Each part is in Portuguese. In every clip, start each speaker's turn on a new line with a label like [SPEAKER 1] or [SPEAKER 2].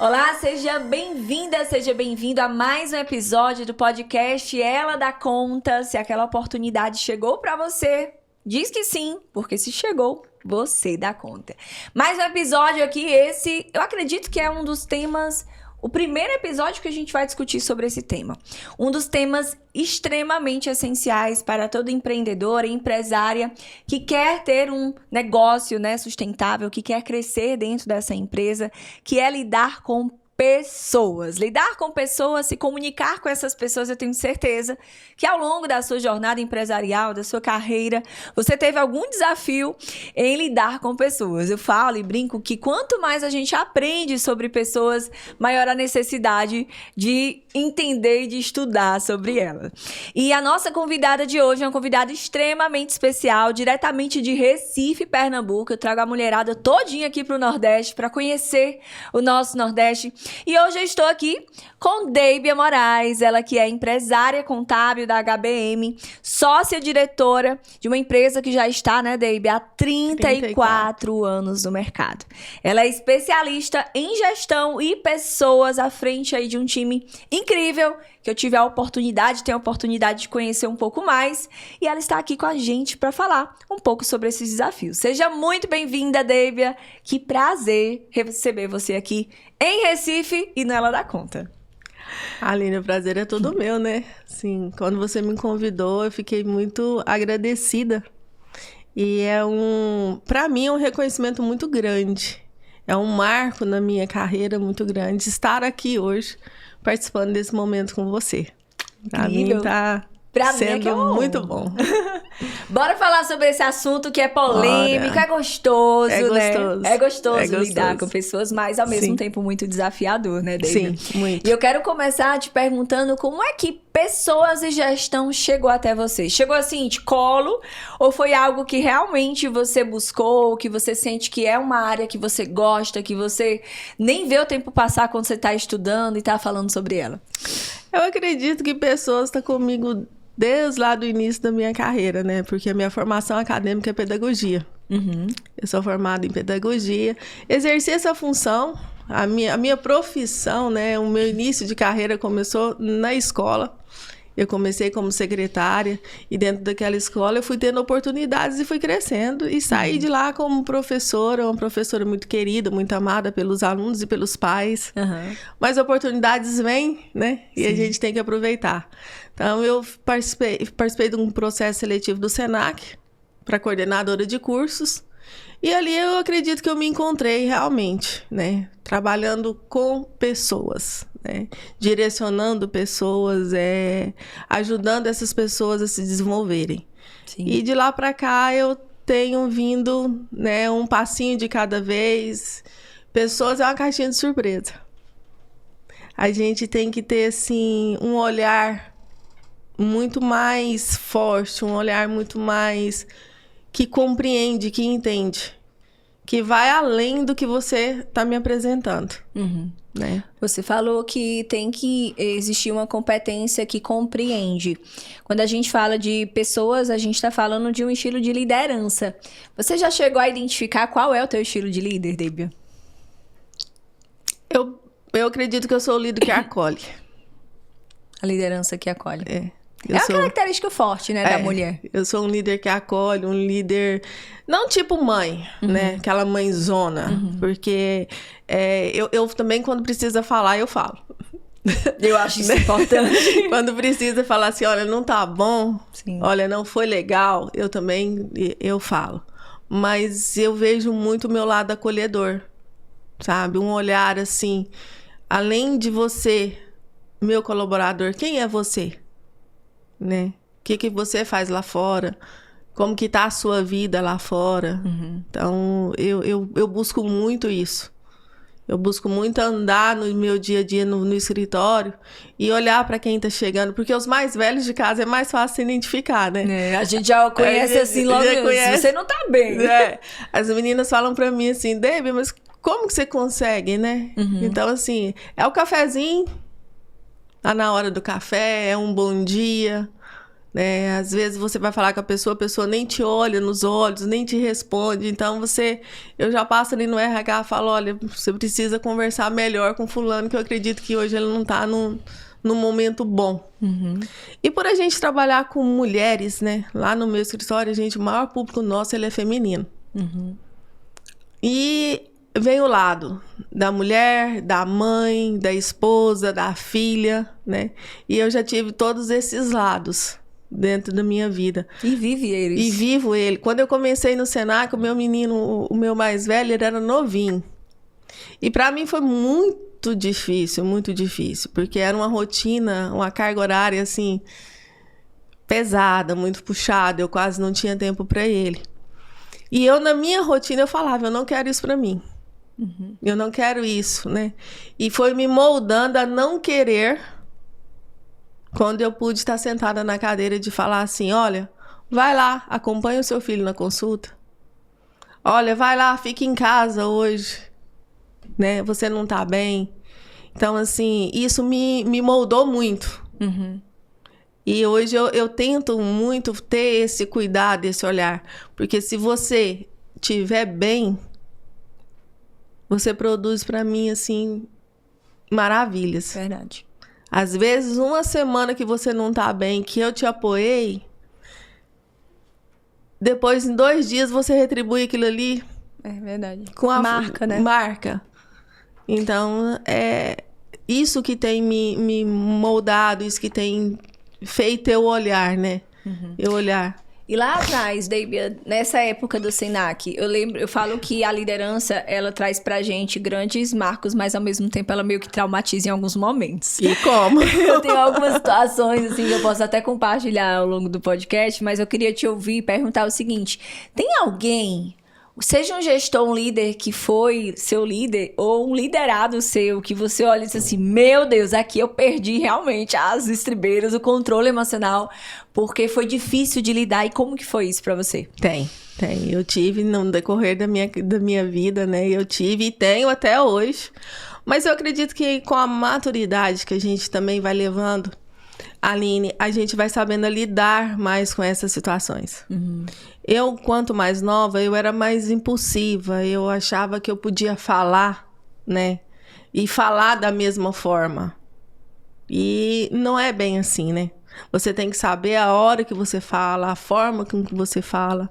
[SPEAKER 1] Olá, seja bem-vinda, seja bem-vindo a mais um episódio do podcast Ela Dá Conta. Se aquela oportunidade chegou para você, diz que sim, porque se chegou, você dá conta. Mais um episódio aqui, esse eu acredito que é um dos temas, o primeiro episódio que a gente vai discutir sobre esse tema. Um dos temas extremamente essenciais para todo empreendedor e empresária que quer ter um negócio, sustentável, que quer crescer dentro dessa empresa, que é lidar com pessoas. Lidar com pessoas, se comunicar com essas pessoas, eu tenho certeza que ao longo da sua jornada empresarial, da sua carreira, você teve algum desafio em lidar com pessoas. Eu falo e brinco que quanto mais a gente aprende sobre pessoas, maior a necessidade de entender e de estudar sobre elas. E a nossa convidada de hoje é uma convidada extremamente especial, diretamente de Recife, Pernambuco. Eu trago a mulherada todinha aqui para o Nordeste para conhecer o nosso Nordeste. E hoje eu estou aqui com Deibia Moraes, ela que é empresária contábil da HBM, sócia-diretora de uma empresa que já está, Deibia, há 34 anos no mercado. Ela é especialista em gestão e pessoas à frente aí de um time incrível, que eu tive a oportunidade, tenho a oportunidade de conhecer um pouco mais, e ela está aqui com a gente para falar um pouco sobre esses desafios. Seja muito bem-vinda, Deibia. Que prazer receber você aqui em Recife e no Ela Dá Conta.
[SPEAKER 2] Aline, o prazer é todo meu, né? Sim, quando você me convidou, eu fiquei muito agradecida. E para mim, é um reconhecimento muito grande. É um marco na minha carreira muito grande estar aqui hoje, participando desse momento com você. Para mim tá sendo muito bom.
[SPEAKER 1] Bora falar sobre esse assunto que é polêmico,
[SPEAKER 2] Bora.
[SPEAKER 1] É gostoso,
[SPEAKER 2] É
[SPEAKER 1] gostoso lidar com pessoas, mas ao mesmo tempo muito desafiador, né, Deibia?
[SPEAKER 2] Sim, muito.
[SPEAKER 1] E eu quero começar te perguntando como é que pessoas e gestão chegou até você? Chegou assim, de colo? Ou foi algo que realmente você buscou, que você sente que é uma área que você gosta, que você nem vê o tempo passar quando você está estudando e está falando sobre ela?
[SPEAKER 2] Eu acredito que pessoas estão comigo desde lá do início da minha carreira, né? Porque a minha formação acadêmica é pedagogia.
[SPEAKER 1] Uhum.
[SPEAKER 2] Eu sou formada em pedagogia. Exerci essa função, a minha profissão, né? O meu início de carreira começou na escola. Eu comecei como secretária e dentro daquela escola eu fui tendo oportunidades e fui crescendo e saí de lá como professora, uma professora muito querida, muito amada pelos alunos e pelos pais.
[SPEAKER 1] Uhum.
[SPEAKER 2] Mas oportunidades vêm, né? E
[SPEAKER 1] Sim.
[SPEAKER 2] a gente tem que aproveitar. Então, eu participei de um processo seletivo do Senac para coordenadora de cursos. E ali eu acredito que eu me encontrei realmente, né? Trabalhando com pessoas, né? Direcionando pessoas, ajudando essas pessoas a se desenvolverem.
[SPEAKER 1] Sim.
[SPEAKER 2] E de lá para cá eu tenho vindo, né? Um passinho de cada vez. Pessoas é uma caixinha de surpresa. A gente tem que ter, assim, um olhar muito mais forte, um olhar muito mais que compreende, que entende, que vai além do que você está me apresentando.
[SPEAKER 1] Uhum.
[SPEAKER 2] Né?
[SPEAKER 1] Você falou que tem que existir uma competência que compreende. Quando a gente fala de pessoas, a gente está falando de um estilo de liderança. Você já chegou a identificar qual é o teu estilo de líder, Deibia?
[SPEAKER 2] Eu acredito que eu sou o líder que acolhe.
[SPEAKER 1] A liderança que acolhe.
[SPEAKER 2] É
[SPEAKER 1] uma característica forte, né, da mulher.
[SPEAKER 2] Eu sou um líder que acolhe, um líder... Não tipo mãe, né? Aquela mãezona. Porque eu também, quando precisa falar, eu falo.
[SPEAKER 1] Eu acho isso importante.
[SPEAKER 2] Quando precisa falar assim, olha, não tá bom.
[SPEAKER 1] Sim.
[SPEAKER 2] Olha, não foi legal. Eu falo. Mas eu vejo muito o meu lado acolhedor. Sabe? Um olhar assim... Além de você, meu colaborador, quem é você? Né? O que você faz lá fora? Como que tá a sua vida lá fora? Então, eu busco muito isso. Eu busco muito andar no meu dia a dia no escritório e olhar para quem tá chegando, porque os mais velhos de casa é mais fácil se identificar, né?
[SPEAKER 1] A gente já conhece assim logo, você não tá bem.
[SPEAKER 2] As meninas falam para mim assim, Deibia, mas como que você consegue, né? Então, assim, é o cafezinho, tá na hora do café, é um bom dia, né? Às vezes você vai falar com a pessoa nem te olha nos olhos, nem te responde. Então eu já passo ali no RH e falo, olha, você precisa conversar melhor com fulano, que eu acredito que hoje ele não tá num momento bom. E por a gente trabalhar com mulheres, né? Lá no meu escritório, o maior público nosso, ele é feminino. E vem o lado da mulher, da mãe, da esposa, da filha, né? E eu já tive todos esses lados dentro da minha vida.
[SPEAKER 1] E vive eles.
[SPEAKER 2] E vivo ele. Quando eu comecei no Senac, o meu menino, o meu mais velho, ele era novinho. E para mim foi muito difícil, porque era uma rotina, uma carga horária, assim, pesada, muito puxada. Eu quase não tinha tempo para ele. E eu, na minha rotina, eu falava, eu não quero isso para mim. Eu não quero isso, né? E foi me moldando a não querer, quando eu pude estar sentada na cadeira de falar assim, olha, vai lá, acompanha o seu filho na consulta. Olha, vai lá, fica em casa hoje, né? Você não tá bem. Então, assim, isso me moldou muito. E hoje eu tento muito ter esse cuidado, esse olhar. Porque se você estiver bem, você produz para mim, assim, maravilhas.
[SPEAKER 1] Verdade.
[SPEAKER 2] Às vezes, uma semana que você não tá bem, que eu te apoiei, depois, em 2 dias, você retribui aquilo ali.
[SPEAKER 1] É verdade.
[SPEAKER 2] Com a
[SPEAKER 1] marca, né?
[SPEAKER 2] Marca. Então, é isso que tem me moldado, isso que tem feito eu olhar, né? Eu olhar.
[SPEAKER 1] E lá atrás, Deibia, nessa época do Senac, eu falo que a liderança, ela traz pra gente grandes marcos, mas ao mesmo tempo ela meio que traumatiza em alguns momentos.
[SPEAKER 2] E como?
[SPEAKER 1] Eu tenho algumas situações, assim, que eu posso até compartilhar ao longo do podcast, mas eu queria te ouvir e perguntar o seguinte: tem alguém, seja um gestor, um líder que foi seu líder, ou um liderado seu, que você olha e diz assim, meu Deus, aqui eu perdi realmente as estribeiras, o controle emocional, porque foi difícil de lidar. E como que foi isso pra você?
[SPEAKER 2] Tem. Eu tive no decorrer da minha vida, né? Eu tive e tenho até hoje. Mas eu acredito que com a maturidade que a gente também vai levando, Aline, a gente vai sabendo lidar mais com essas situações. Eu, quanto mais nova, eu era mais impulsiva. Eu achava que eu podia falar, né? E falar da mesma forma. E não é bem assim, né? Você tem que saber a hora que você fala, a forma com que você fala,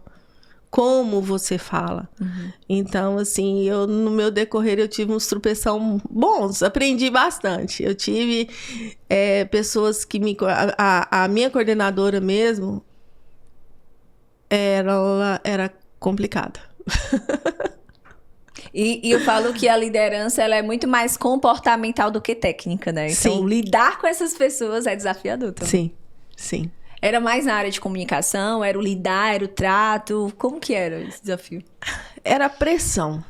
[SPEAKER 2] como você fala. Então, assim, no meu decorrer, eu tive uns tropeção bons, aprendi bastante. Eu tive pessoas que a minha coordenadora mesmo, ela era complicada.
[SPEAKER 1] E eu falo que a liderança, ela é muito mais comportamental do que técnica, né? Então,
[SPEAKER 2] Sim.
[SPEAKER 1] lidar com essas pessoas é desafiador também.
[SPEAKER 2] Sim.
[SPEAKER 1] Era mais na área de comunicação? Era o lidar, era o trato? Como que era esse desafio?
[SPEAKER 2] Era pressão,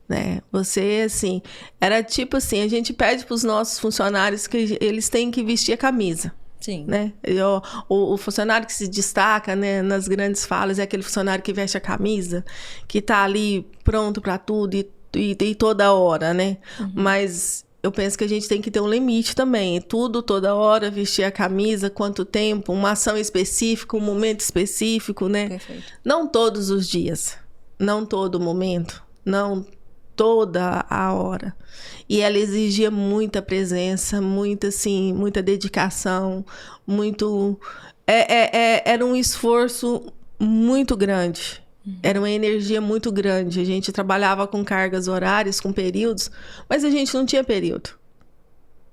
[SPEAKER 2] né? Você, assim, era tipo assim, a gente pede para os nossos funcionários que eles têm que vestir a camisa.
[SPEAKER 1] Sim.
[SPEAKER 2] Né? O funcionário que se destaca, né, nas grandes falas é aquele funcionário que veste a camisa, que tá ali pronto para tudo e toda hora, né? Mas eu penso que a gente tem que ter um limite também. Tudo, toda hora, vestir a camisa, quanto tempo, uma ação específica, um momento específico, né?
[SPEAKER 1] Perfeito.
[SPEAKER 2] Não todos os dias, não todo momento, não toda a hora. E ela exigia muita presença, muita dedicação, era um esforço muito grande. Era uma energia muito grande. A gente trabalhava com cargas horárias, com períodos, mas a gente não tinha período,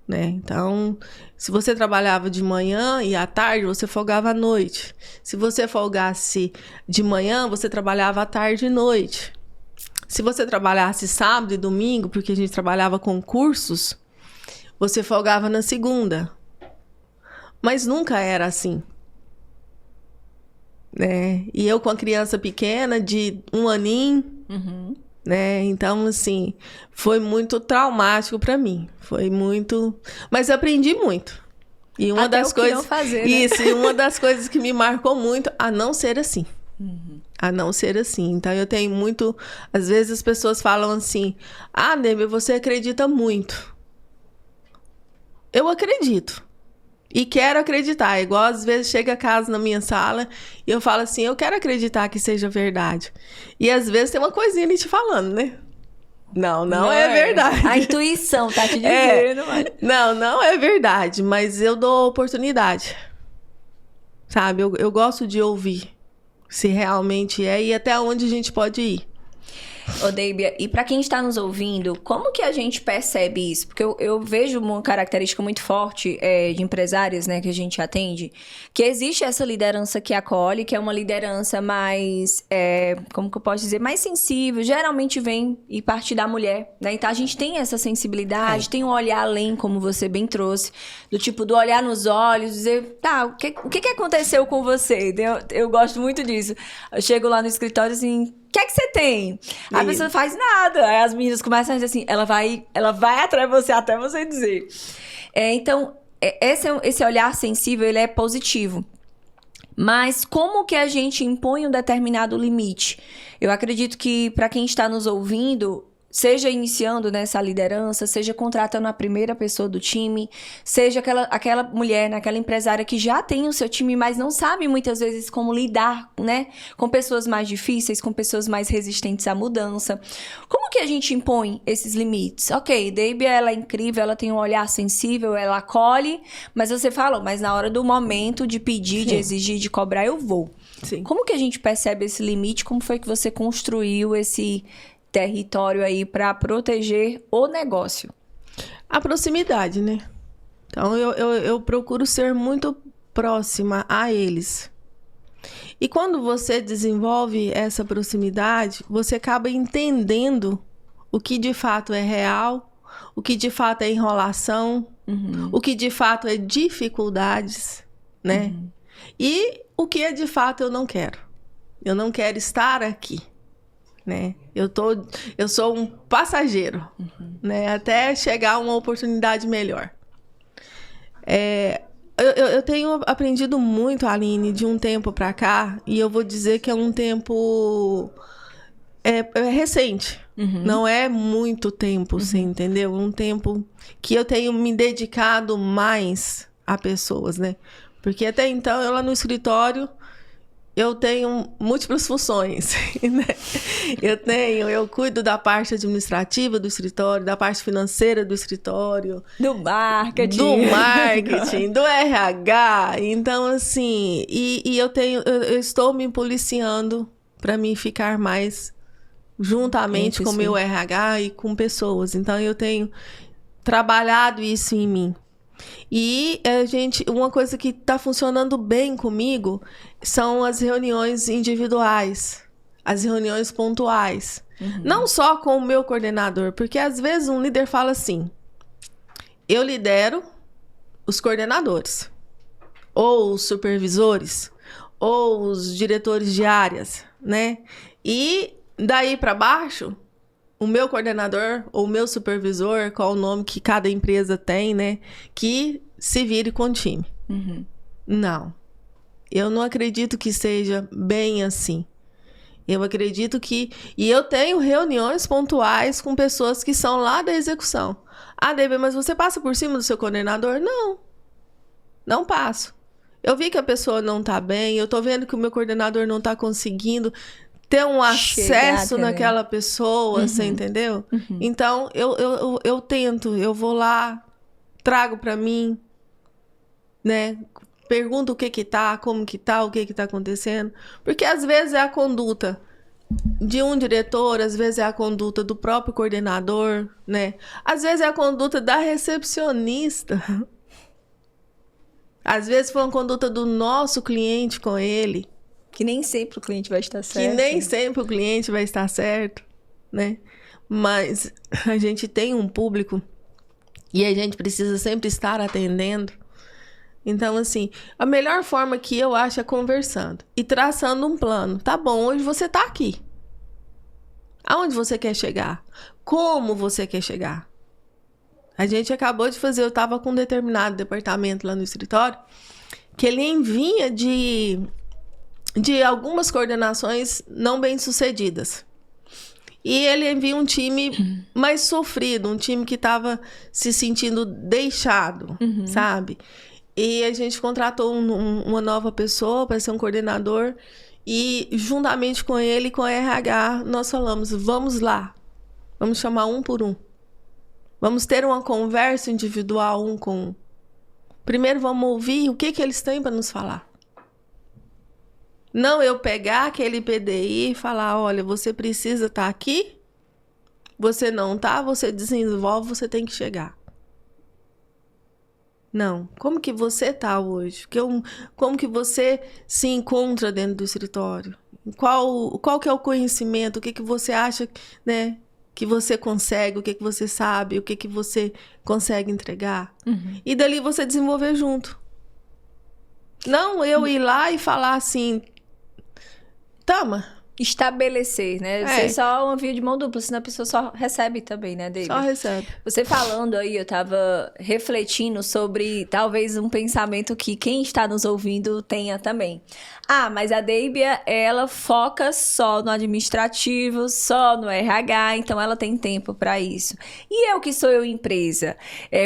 [SPEAKER 2] né? Então, se você trabalhava de manhã e à tarde, você folgava à noite. Se você folgasse de manhã, você trabalhava à tarde e noite. Se você trabalhasse sábado e domingo, porque a gente trabalhava com cursos, você folgava na segunda. Mas nunca era assim, né? E eu com a criança pequena, de 1 aninho, né? Então, assim, foi muito traumático para mim. Foi muito... Mas aprendi muito. E uma
[SPEAKER 1] Até
[SPEAKER 2] das
[SPEAKER 1] o que
[SPEAKER 2] coisas...
[SPEAKER 1] não fazer, né?
[SPEAKER 2] Isso, e uma das coisas que me marcou muito, a não ser assim. A não ser assim. Então, eu tenho muito... Às vezes as pessoas falam assim, Nébia, você acredita muito. Eu acredito. E quero acreditar. Igual às vezes chega a casa na minha sala e eu falo assim, eu quero acreditar que seja verdade. E às vezes tem uma coisinha ali te falando, né? Não é verdade.
[SPEAKER 1] A intuição tá te dizendo. Mas...
[SPEAKER 2] Não é verdade. Mas eu dou oportunidade. Sabe? Eu gosto de ouvir se realmente é e até onde a gente pode ir.
[SPEAKER 1] Ô, Deibia, e para quem está nos ouvindo, como que a gente percebe isso? Porque eu vejo uma característica muito forte de empresárias, né, que a gente atende, que existe essa liderança que acolhe, que é uma liderança mais, como que eu posso dizer, mais sensível, geralmente vem e parte da mulher, né? Então a gente tem essa sensibilidade, tem um olhar além, como você bem trouxe, do tipo, do olhar nos olhos, dizer, tá, o que aconteceu com você? Eu gosto muito disso. Eu chego lá no escritório assim... O que é que você tem? A pessoa não faz nada. Aí as meninas começam a dizer assim, ela vai atrás de você até você dizer. Então, esse olhar sensível, ele é positivo. Mas como que a gente impõe um determinado limite? Eu acredito que para quem está nos ouvindo, seja iniciando nessa liderança, seja contratando a primeira pessoa do time, seja aquela mulher, né, aquela empresária que já tem o seu time, mas não sabe muitas vezes como lidar, né, com pessoas mais difíceis, com pessoas mais resistentes à mudança. Como que a gente impõe esses limites? Ok, Deibia, ela é incrível, ela tem um olhar sensível, ela acolhe, mas você falou, mas na hora do momento de pedir, de exigir, de cobrar, eu vou.
[SPEAKER 2] Sim.
[SPEAKER 1] Como que a gente percebe esse limite? Como foi que você construiu esse território aí para proteger o negócio?
[SPEAKER 2] A proximidade, né? Então, eu procuro ser muito próxima a eles. E quando você desenvolve essa proximidade, você acaba entendendo o que de fato é real, o que de fato é enrolação, o que de fato é dificuldades, né? E o que é de fato eu não quero. Eu não quero estar aqui. Né? Eu sou um passageiro, né? Até chegar uma oportunidade melhor. Eu tenho aprendido muito, Aline, de um tempo para cá, e eu vou dizer que é um tempo recente. Não é muito tempo, sim, entendeu? Um tempo que eu tenho me dedicado mais a pessoas, né? Porque até então, eu lá no escritório... Eu tenho múltiplas funções, né? Eu cuido da parte administrativa do escritório, da parte financeira do escritório.
[SPEAKER 1] Do marketing.
[SPEAKER 2] Do RH. Então, assim, eu estou me policiando para mim ficar mais juntamente com o meu RH e com pessoas. Então, eu tenho trabalhado isso em mim. E, uma coisa que está funcionando bem comigo são as reuniões individuais, as reuniões pontuais. Não só com o meu coordenador, porque às vezes um líder fala assim, eu lidero os coordenadores, ou os supervisores, ou os diretores de áreas, né? E daí para baixo... O meu coordenador ou o meu supervisor, qual o nome que cada empresa tem, né? Que se vire com o time. Não. Eu não acredito que seja bem assim. Eu acredito que... E eu tenho reuniões pontuais com pessoas que são lá da execução. Ah, Deibia, mas você passa por cima do seu coordenador? Não. Não passo. Eu vi que a pessoa não tá bem, eu tô vendo que o meu coordenador não tá conseguindo... ter um acesso naquela pessoa, você entendeu? Então, eu tento, eu vou lá, trago para mim, né? Pergunto o que tá, como que tá, o que tá acontecendo. Porque às vezes é a conduta de um diretor, às vezes é a conduta do próprio coordenador, né? Às vezes é a conduta da recepcionista. Às vezes foi uma conduta do nosso cliente com ele.
[SPEAKER 1] Que nem sempre o cliente vai estar certo.
[SPEAKER 2] Que nem sempre o cliente vai estar certo, né? Mas a gente tem um público e a gente precisa sempre estar atendendo. Então, assim, a melhor forma que eu acho é conversando e traçando um plano. Tá bom, hoje você tá aqui. Aonde você quer chegar? Como você quer chegar? A gente acabou de fazer, eu estava com um determinado departamento lá no escritório, que ele vinha de algumas coordenações não bem-sucedidas. E ele envia um time mais sofrido, um time que estava se sentindo deixado, sabe? E a gente contratou uma nova pessoa para ser um coordenador. E juntamente com ele e com a RH, nós falamos, vamos lá. Vamos chamar um por um. Vamos ter uma conversa individual um com um. Primeiro vamos ouvir o que eles têm para nos falar. Não eu pegar aquele PDI e falar, olha, você precisa estar aqui, você não tá, você desenvolve, você tem que chegar. Não. Como que você tá hoje? Como que você se encontra dentro do escritório? Qual que é o conhecimento? O que você acha, né, que você consegue? O que você sabe? O que você consegue entregar? Uhum. E dali você desenvolver junto. Não eu ir lá e falar assim, tama.
[SPEAKER 1] Estabelecer, né? Ser só uma via de mão dupla, senão a pessoa só recebe também, né, Debbie?
[SPEAKER 2] Só recebe.
[SPEAKER 1] Você falando aí, eu tava refletindo sobre talvez um pensamento que quem está nos ouvindo tenha também. Ah, mas a Debbie, ela foca só no administrativo, só no RH, então ela tem tempo para isso. E eu que sou empresa?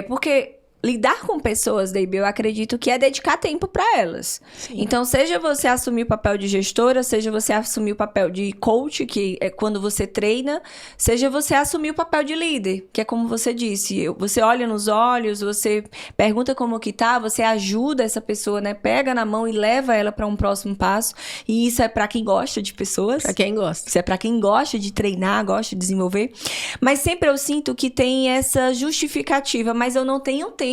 [SPEAKER 1] Porque lidar com pessoas, Debbie, eu acredito que é dedicar tempo para elas. Sim. Então, seja você assumir o papel de gestora, seja você assumir o papel de coach, que é quando você treina, seja você assumir o papel de líder, que é como você disse, você olha nos olhos, você pergunta como que tá, você ajuda essa pessoa, né? Pega na mão e leva ela para um próximo passo. E isso é para quem gosta de pessoas.
[SPEAKER 2] Para quem gosta.
[SPEAKER 1] Isso é para quem gosta de treinar, gosta de desenvolver. Mas sempre eu sinto que tem essa justificativa, mas eu não tenho tempo.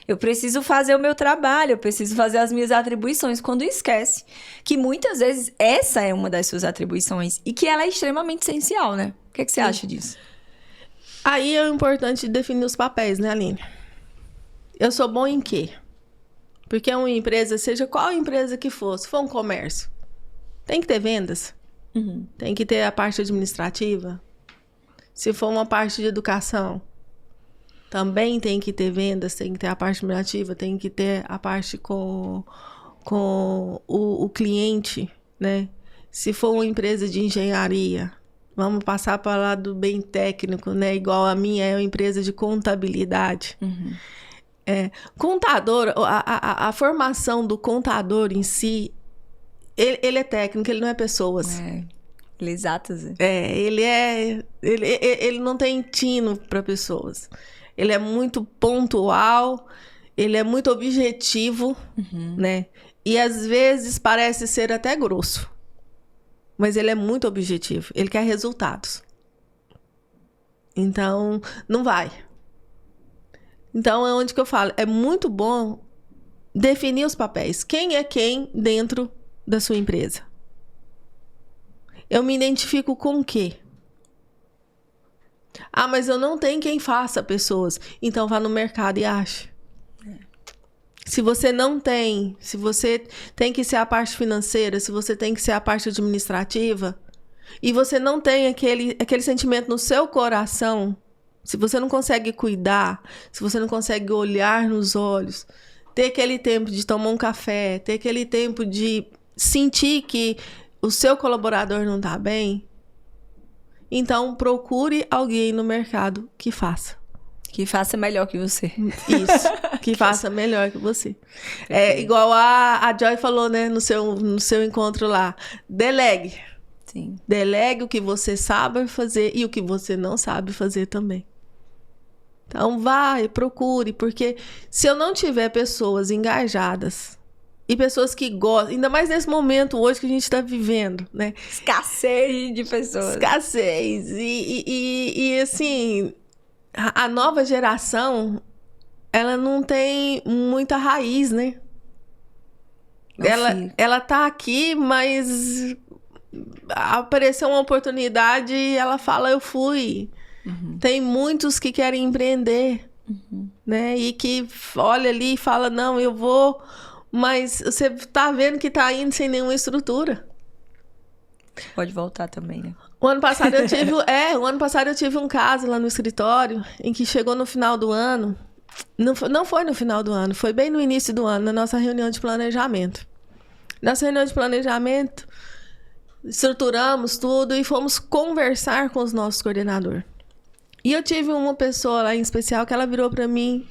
[SPEAKER 1] Eu preciso fazer o meu trabalho, eu preciso fazer as minhas atribuições, quando esquece que muitas vezes essa é uma das suas atribuições e que ela é extremamente essencial, né? O que você acha disso?
[SPEAKER 2] Aí é importante definir os papéis, né, Aline? Eu sou bom em quê? Porque é uma empresa, seja qual empresa que for, se for um comércio, tem que ter vendas, tem que ter a parte administrativa. Se for uma parte de educação, também tem que ter vendas, tem que ter a parte administrativa, tem que ter a parte com o cliente, né? Se for uma empresa de engenharia, vamos passar para o lado bem técnico, né? Igual a minha é uma empresa de contabilidade. Uhum. Contador, a formação do contador em si, ele é técnico, ele não é pessoas.
[SPEAKER 1] Ele é exatas.
[SPEAKER 2] Ele não tem tino para pessoas. Ele é muito pontual, ele é muito objetivo, né? E às vezes parece ser até grosso. Mas ele é muito objetivo. Ele quer resultados. Então, não vai. Então, é onde que eu falo. É muito bom definir os papéis. Quem é quem dentro da sua empresa? Eu me identifico com o quê? Ah, mas eu não tenho quem faça pessoas. Então vá no mercado e ache. Se você não tem, se você tem que ser a parte financeira, se você tem que ser a parte administrativa, e você não tem aquele sentimento no seu coração, se você não consegue cuidar, se você não consegue olhar nos olhos, ter aquele tempo de tomar um café, ter aquele tempo de sentir que o seu colaborador não está bem, então procure alguém no mercado que faça.
[SPEAKER 1] Que faça melhor que você.
[SPEAKER 2] Isso, que faça melhor que você. É igual a Joy falou, né, no seu encontro lá. Delegue.
[SPEAKER 1] Sim.
[SPEAKER 2] Delegue o que você sabe fazer e o que você não sabe fazer também. Então vai, procure, porque se eu não tiver pessoas engajadas e pessoas que gostam, ainda mais nesse momento hoje que a gente está vivendo, né?
[SPEAKER 1] Escassez de pessoas.
[SPEAKER 2] Escassez. E assim, a nova geração, ela não tem muita raiz, né? Ela tá aqui, mas apareceu uma oportunidade e ela fala, eu fui. Tem muitos que querem empreender, né? E que olha ali e fala, não, eu vou... Mas você tá vendo que tá indo sem nenhuma estrutura.
[SPEAKER 1] Pode voltar também, né?
[SPEAKER 2] O ano passado eu tive um caso lá no escritório em que chegou no final do ano. Não foi no final do ano, foi bem no início do ano, na nossa reunião de planejamento. Nessa reunião de planejamento, estruturamos tudo e fomos conversar com os nossos coordenadores. E eu tive uma pessoa lá em especial que ela virou para mim.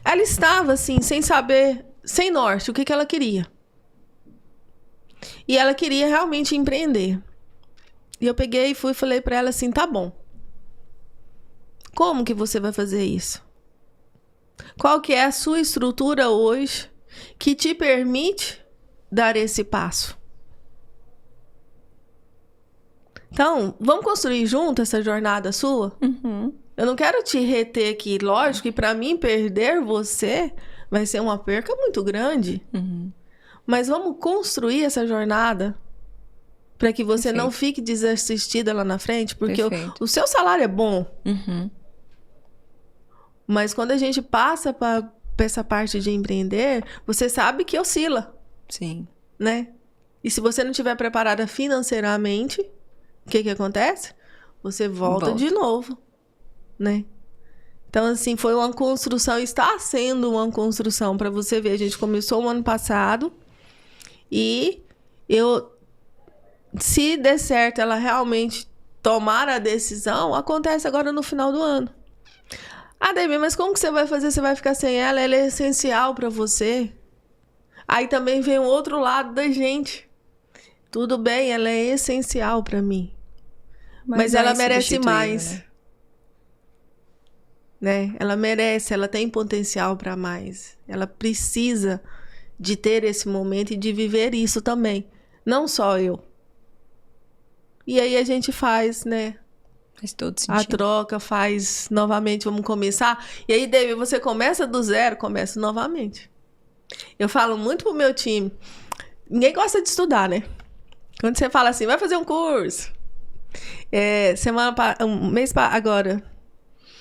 [SPEAKER 2] Ela estava assim, sem saber, sem norte, o que ela queria. E ela queria realmente empreender. E eu peguei e fui e falei para ela assim, tá bom. Como que você vai fazer isso? Qual que é a sua estrutura hoje que te permite dar esse passo? Então, vamos construir junto essa jornada sua?
[SPEAKER 1] Uhum.
[SPEAKER 2] Eu não quero te reter aqui. Lógico que para mim perder você vai ser uma perca muito grande.
[SPEAKER 1] Uhum.
[SPEAKER 2] Mas vamos construir essa jornada para que você
[SPEAKER 1] Perfeito.
[SPEAKER 2] não fique desassistida lá na frente, porque
[SPEAKER 1] Perfeito.
[SPEAKER 2] o seu salário é bom.
[SPEAKER 1] Uhum.
[SPEAKER 2] Mas quando a gente passa para essa parte de empreender, você sabe que oscila,
[SPEAKER 1] Sim.
[SPEAKER 2] né? E se você não estiver preparada financeiramente, o que acontece? Você volta de novo, né? Então, assim, foi uma construção, está sendo uma construção, para você ver. A gente começou o ano passado e se der certo, ela realmente tomar a decisão, acontece agora no final do ano. Ah, Debbie, mas como que você vai fazer? Você vai ficar sem ela? Ela é essencial para você. Aí também vem o outro lado da gente. Tudo bem, ela é essencial para mim. Mas
[SPEAKER 1] não é
[SPEAKER 2] ela merece
[SPEAKER 1] insubstituível,
[SPEAKER 2] mais. Né? Ela merece, ela tem potencial para mais. Ela precisa de ter esse momento e de viver isso também. Não só eu. E aí a gente faz, né?
[SPEAKER 1] Faz todo sentido.
[SPEAKER 2] A troca, faz novamente, vamos começar. E aí, David, você começa do zero, começa novamente. Eu falo muito pro meu time. Ninguém gosta de estudar, né? Quando você fala assim, vai fazer um curso. Agora,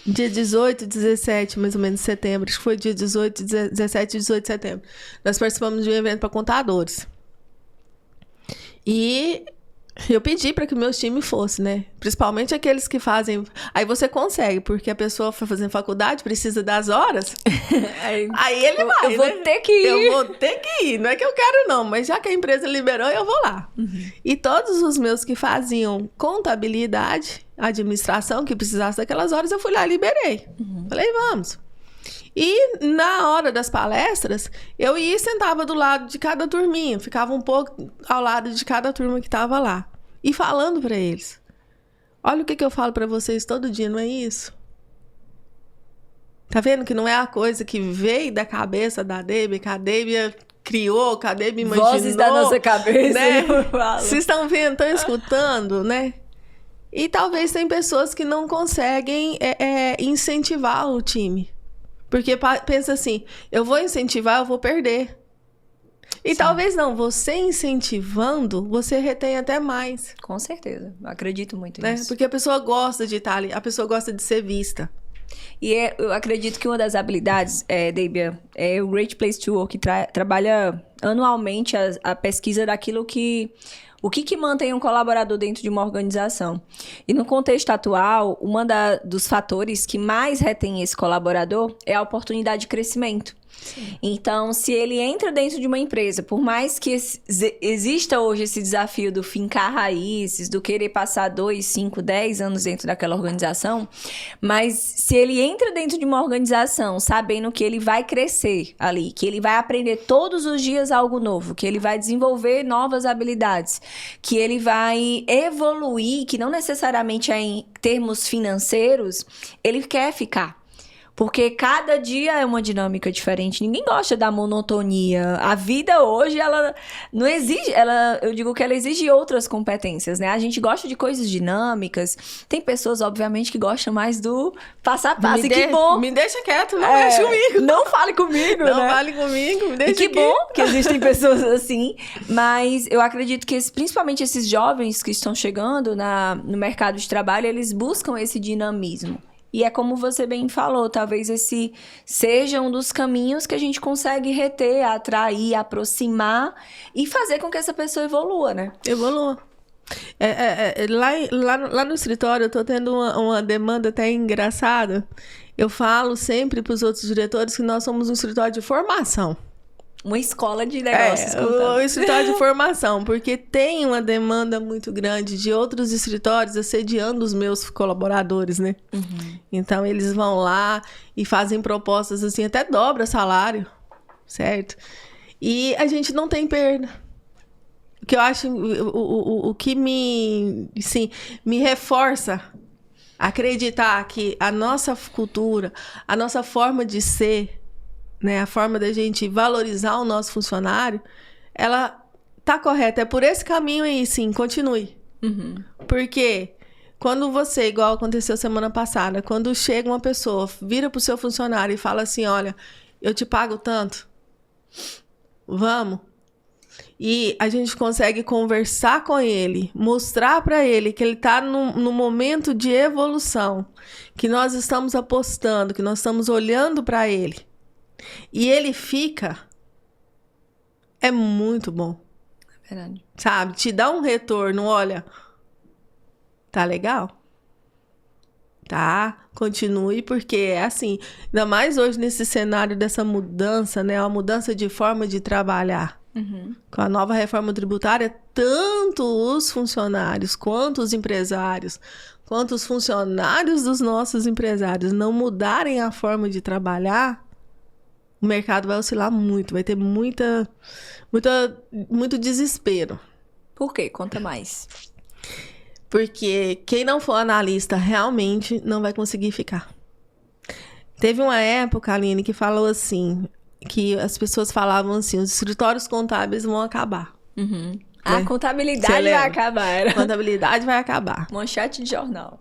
[SPEAKER 2] dia 18, 17, mais ou menos, de setembro. Acho que foi dia 18, 17 e 18 de setembro. Nós participamos de um evento para contadores. E eu pedi para que o meu time fosse, né? Principalmente aqueles que fazem... Aí você consegue, porque a pessoa fazendo faculdade precisa das horas. Aí ele vai,
[SPEAKER 1] Eu vou ter que ir.
[SPEAKER 2] Eu vou ter que ir. Não é que eu quero, não. Mas já que a empresa liberou, eu vou lá. Uhum. E todos os meus que faziam contabilidade, administração, que precisasse daquelas horas, eu fui lá e liberei. Uhum. Falei, vamos. E na hora das palestras, eu ia e sentava do lado de cada turminha. Ficava um pouco ao lado de cada turma que estava lá. E falando para eles. Olha o que eu falo para vocês todo dia, não é isso? Tá vendo que não é a coisa que veio da cabeça da Debbie, que a Debbie criou, que a Debbie imaginou.
[SPEAKER 1] Vozes da nossa cabeça,
[SPEAKER 2] né? Vocês estão vendo, estão escutando, né? E talvez tem pessoas que não conseguem incentivar o time. Porque pensa assim, eu vou incentivar, eu vou perder. E Sim. talvez não, você incentivando, você retém até mais.
[SPEAKER 1] Com certeza, eu acredito muito
[SPEAKER 2] né?
[SPEAKER 1] nisso.
[SPEAKER 2] Porque a pessoa gosta de estar ali, a pessoa gosta de ser vista.
[SPEAKER 1] E eu acredito que uma das habilidades, Debbie, é o Great Place to Work, que trabalha anualmente a pesquisa daquilo que... O que mantém um colaborador dentro de uma organização? E no contexto atual, dos fatores que mais retém esse colaborador é a oportunidade de crescimento. Sim. Então, se ele entra dentro de uma empresa, por mais que exista hoje esse desafio do fincar raízes, do querer passar 2, 5, 10 anos dentro daquela organização, mas se ele entra dentro de uma organização sabendo que ele vai crescer ali, que ele vai aprender todos os dias algo novo, que ele vai desenvolver novas habilidades, que ele vai evoluir, que não necessariamente é em termos financeiros, ele quer ficar. Porque cada dia é uma dinâmica diferente. Ninguém gosta da monotonia. A vida hoje, ela não exige... eu digo que ela exige outras competências, né? A gente gosta de coisas dinâmicas. Tem pessoas, obviamente, que gostam mais do passo a passo. Que bom.
[SPEAKER 2] Me deixa quieto, não mexe comigo.
[SPEAKER 1] Não fale comigo,
[SPEAKER 2] não
[SPEAKER 1] né?
[SPEAKER 2] fale comigo, me deixa
[SPEAKER 1] E que
[SPEAKER 2] aqui.
[SPEAKER 1] bom que existem pessoas assim. Mas eu acredito que, principalmente esses jovens que estão chegando no mercado de trabalho, eles buscam esse dinamismo. E é como você bem falou, talvez esse seja um dos caminhos que a gente consegue reter, atrair, aproximar e fazer com que essa pessoa evolua, né?
[SPEAKER 2] Evolua. Lá no escritório eu tô tendo uma demanda até engraçada. Eu falo sempre para os outros diretores que nós somos um escritório de formação.
[SPEAKER 1] Uma escola de negócios.
[SPEAKER 2] O escritório de formação, porque tem uma demanda muito grande de outros escritórios assediando os meus colaboradores, né?
[SPEAKER 1] Uhum.
[SPEAKER 2] Então, eles vão lá e fazem propostas assim, até dobra salário, certo? E a gente não tem perda. O que eu acho, o que me reforça acreditar que a nossa cultura, a nossa forma de ser, né, a forma da gente valorizar o nosso funcionário, ela tá correta. É por esse caminho aí, sim, continue.
[SPEAKER 1] Uhum.
[SPEAKER 2] Porque quando você, igual aconteceu semana passada, quando chega uma pessoa, vira pro seu funcionário e fala assim, olha, eu te pago tanto, vamos. E a gente consegue conversar com ele, mostrar para ele que ele está no momento de evolução, que nós estamos apostando, que nós estamos olhando para ele. E ele fica, é muito bom.
[SPEAKER 1] É verdade.
[SPEAKER 2] Sabe? Te dá um retorno, olha, tá legal? Tá? Continue, porque é assim, ainda mais hoje nesse cenário dessa mudança, né? Uma mudança de forma de trabalhar.
[SPEAKER 1] Uhum.
[SPEAKER 2] Com a nova reforma tributária, tanto os funcionários, quanto os empresários, quanto os funcionários dos nossos empresários não mudarem a forma de trabalhar, o mercado vai oscilar muito, vai ter muito desespero.
[SPEAKER 1] Por quê? Conta mais.
[SPEAKER 2] Porque quem não for analista realmente não vai conseguir ficar. Teve uma época, Aline, que falou assim, que as pessoas falavam assim, os escritórios contábeis vão acabar.
[SPEAKER 1] Uhum.
[SPEAKER 2] Né?
[SPEAKER 1] A contabilidade vai acabar.
[SPEAKER 2] A contabilidade vai acabar.
[SPEAKER 1] Manchete de jornal.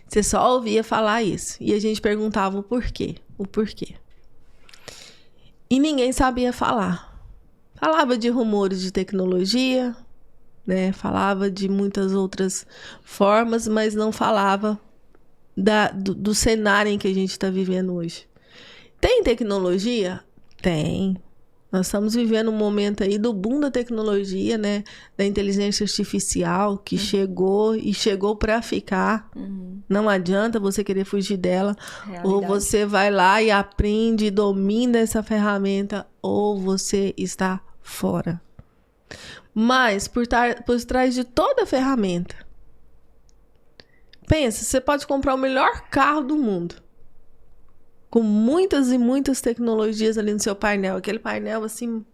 [SPEAKER 2] Você só ouvia falar isso. E a gente perguntava o porquê. O porquê. E ninguém sabia falar. Falava de rumores de tecnologia, né? Falava de muitas outras formas, mas não falava do cenário em que a gente está vivendo hoje. Tem tecnologia? Tem. Nós estamos vivendo um momento aí do boom da tecnologia, né? Da inteligência artificial que chegou para ficar.
[SPEAKER 1] Uhum.
[SPEAKER 2] Não adianta você querer fugir dela.
[SPEAKER 1] Realidade.
[SPEAKER 2] Ou você vai lá e aprende e domina essa ferramenta, ou você está fora. Mas por trás de toda a ferramenta, pensa, você pode comprar o melhor carro do mundo, com muitas e muitas tecnologias ali no seu painel. Aquele painel, assim,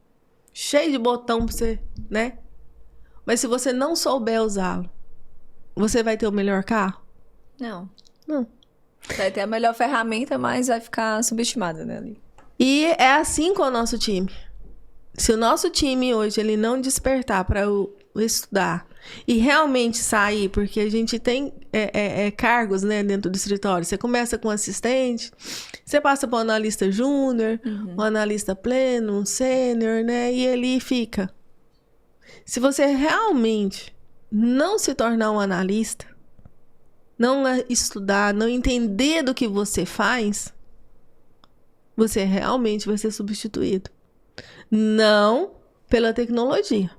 [SPEAKER 2] cheio de botão pra você, né? Mas se você não souber usá-lo, você vai ter o melhor carro?
[SPEAKER 1] Não.
[SPEAKER 2] Não.
[SPEAKER 1] Vai ter a melhor ferramenta, mas vai ficar subestimada, né? Ali.
[SPEAKER 2] E é assim com o nosso time. Se o nosso time hoje ele não despertar para estudar e realmente sair, porque a gente tem cargos, né, dentro do escritório. Você começa com assistente, você passa para um analista júnior, um analista pleno, um sênior, né, e ele fica. Se você realmente não se tornar um analista, não estudar, não entender do que você faz, você realmente vai ser substituído. Não pela tecnologia,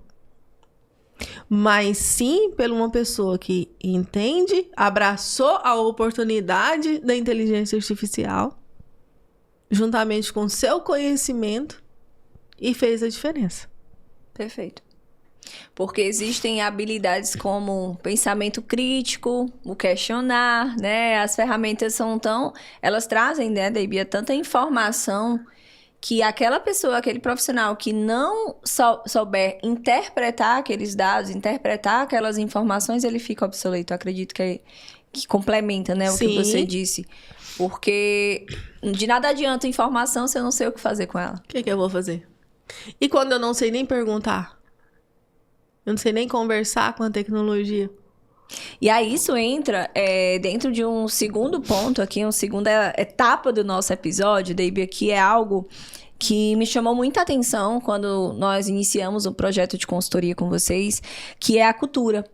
[SPEAKER 2] mas sim por uma pessoa que entende, abraçou a oportunidade da inteligência artificial, juntamente com seu conhecimento, e fez a diferença.
[SPEAKER 1] Perfeito. Porque existem habilidades como pensamento crítico, o questionar, né? As ferramentas elas trazem, né, Deibia, tanta informação que aquela pessoa, aquele profissional que não souber interpretar aqueles dados, interpretar aquelas informações, ele fica obsoleto. Eu acredito que complementa, né, o que você disse. Porque de nada adianta informação se eu não sei o que fazer com ela.
[SPEAKER 2] O que eu vou fazer? E quando eu não sei nem perguntar? Eu não sei nem conversar com a tecnologia?
[SPEAKER 1] E aí isso entra dentro de um segundo ponto aqui, uma segunda etapa do nosso episódio, Deibia, que é algo que me chamou muita atenção quando nós iniciamos o projeto de consultoria com vocês, que é a cultura.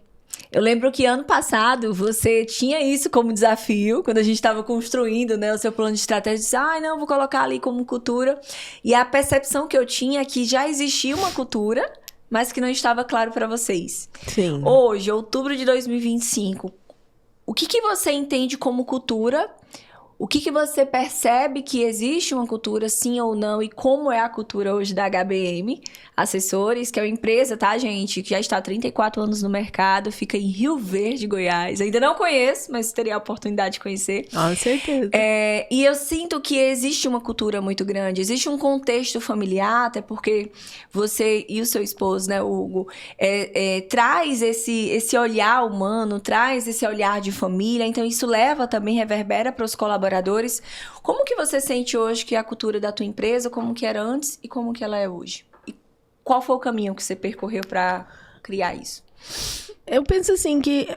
[SPEAKER 1] Eu lembro que ano passado você tinha isso como desafio, quando a gente estava construindo, né, o seu plano de estratégia, disse, não, vou colocar ali como cultura. E a percepção que eu tinha é que já existia uma cultura, mas que não estava claro para vocês.
[SPEAKER 2] Sim.
[SPEAKER 1] Hoje, outubro de 2025, o que você entende como cultura? O que você percebe que existe uma cultura, sim ou não, e como é a cultura hoje da HBM Assessores, que é uma empresa, tá, gente, que já está há 34 anos no mercado, fica em Rio Verde, Goiás. Ainda não conheço, mas teria a oportunidade de conhecer.
[SPEAKER 2] Com certeza.
[SPEAKER 1] E eu sinto que existe uma cultura muito grande, existe um contexto familiar, até porque você e o seu esposo, né, Hugo, traz esse olhar humano, traz esse olhar de família, então isso leva também, reverbera para os colaboradores. Como que você sente hoje que é a cultura da tua empresa, como que era antes e como que ela é hoje? E qual foi o caminho que você percorreu para criar isso?
[SPEAKER 2] Eu penso assim que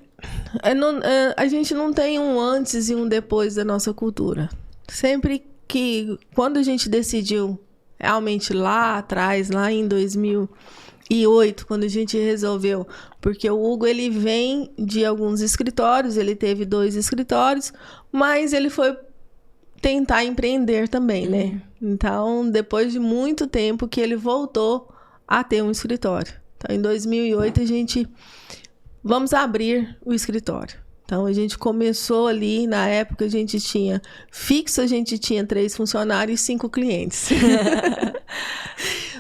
[SPEAKER 2] a gente não tem um antes e um depois da nossa cultura. Sempre que, quando a gente decidiu, realmente lá atrás, lá em 2008, quando a gente resolveu, porque o Hugo, ele vem de alguns escritórios, ele teve 2 escritórios, mas ele foi tentar empreender também, né? Então, depois de muito tempo que ele voltou a ter um escritório. Então, em 2008, a gente... Vamos abrir o escritório. Então, a gente começou ali, na época, a gente tinha... Fixo, a gente tinha 3 funcionários e 5 clientes.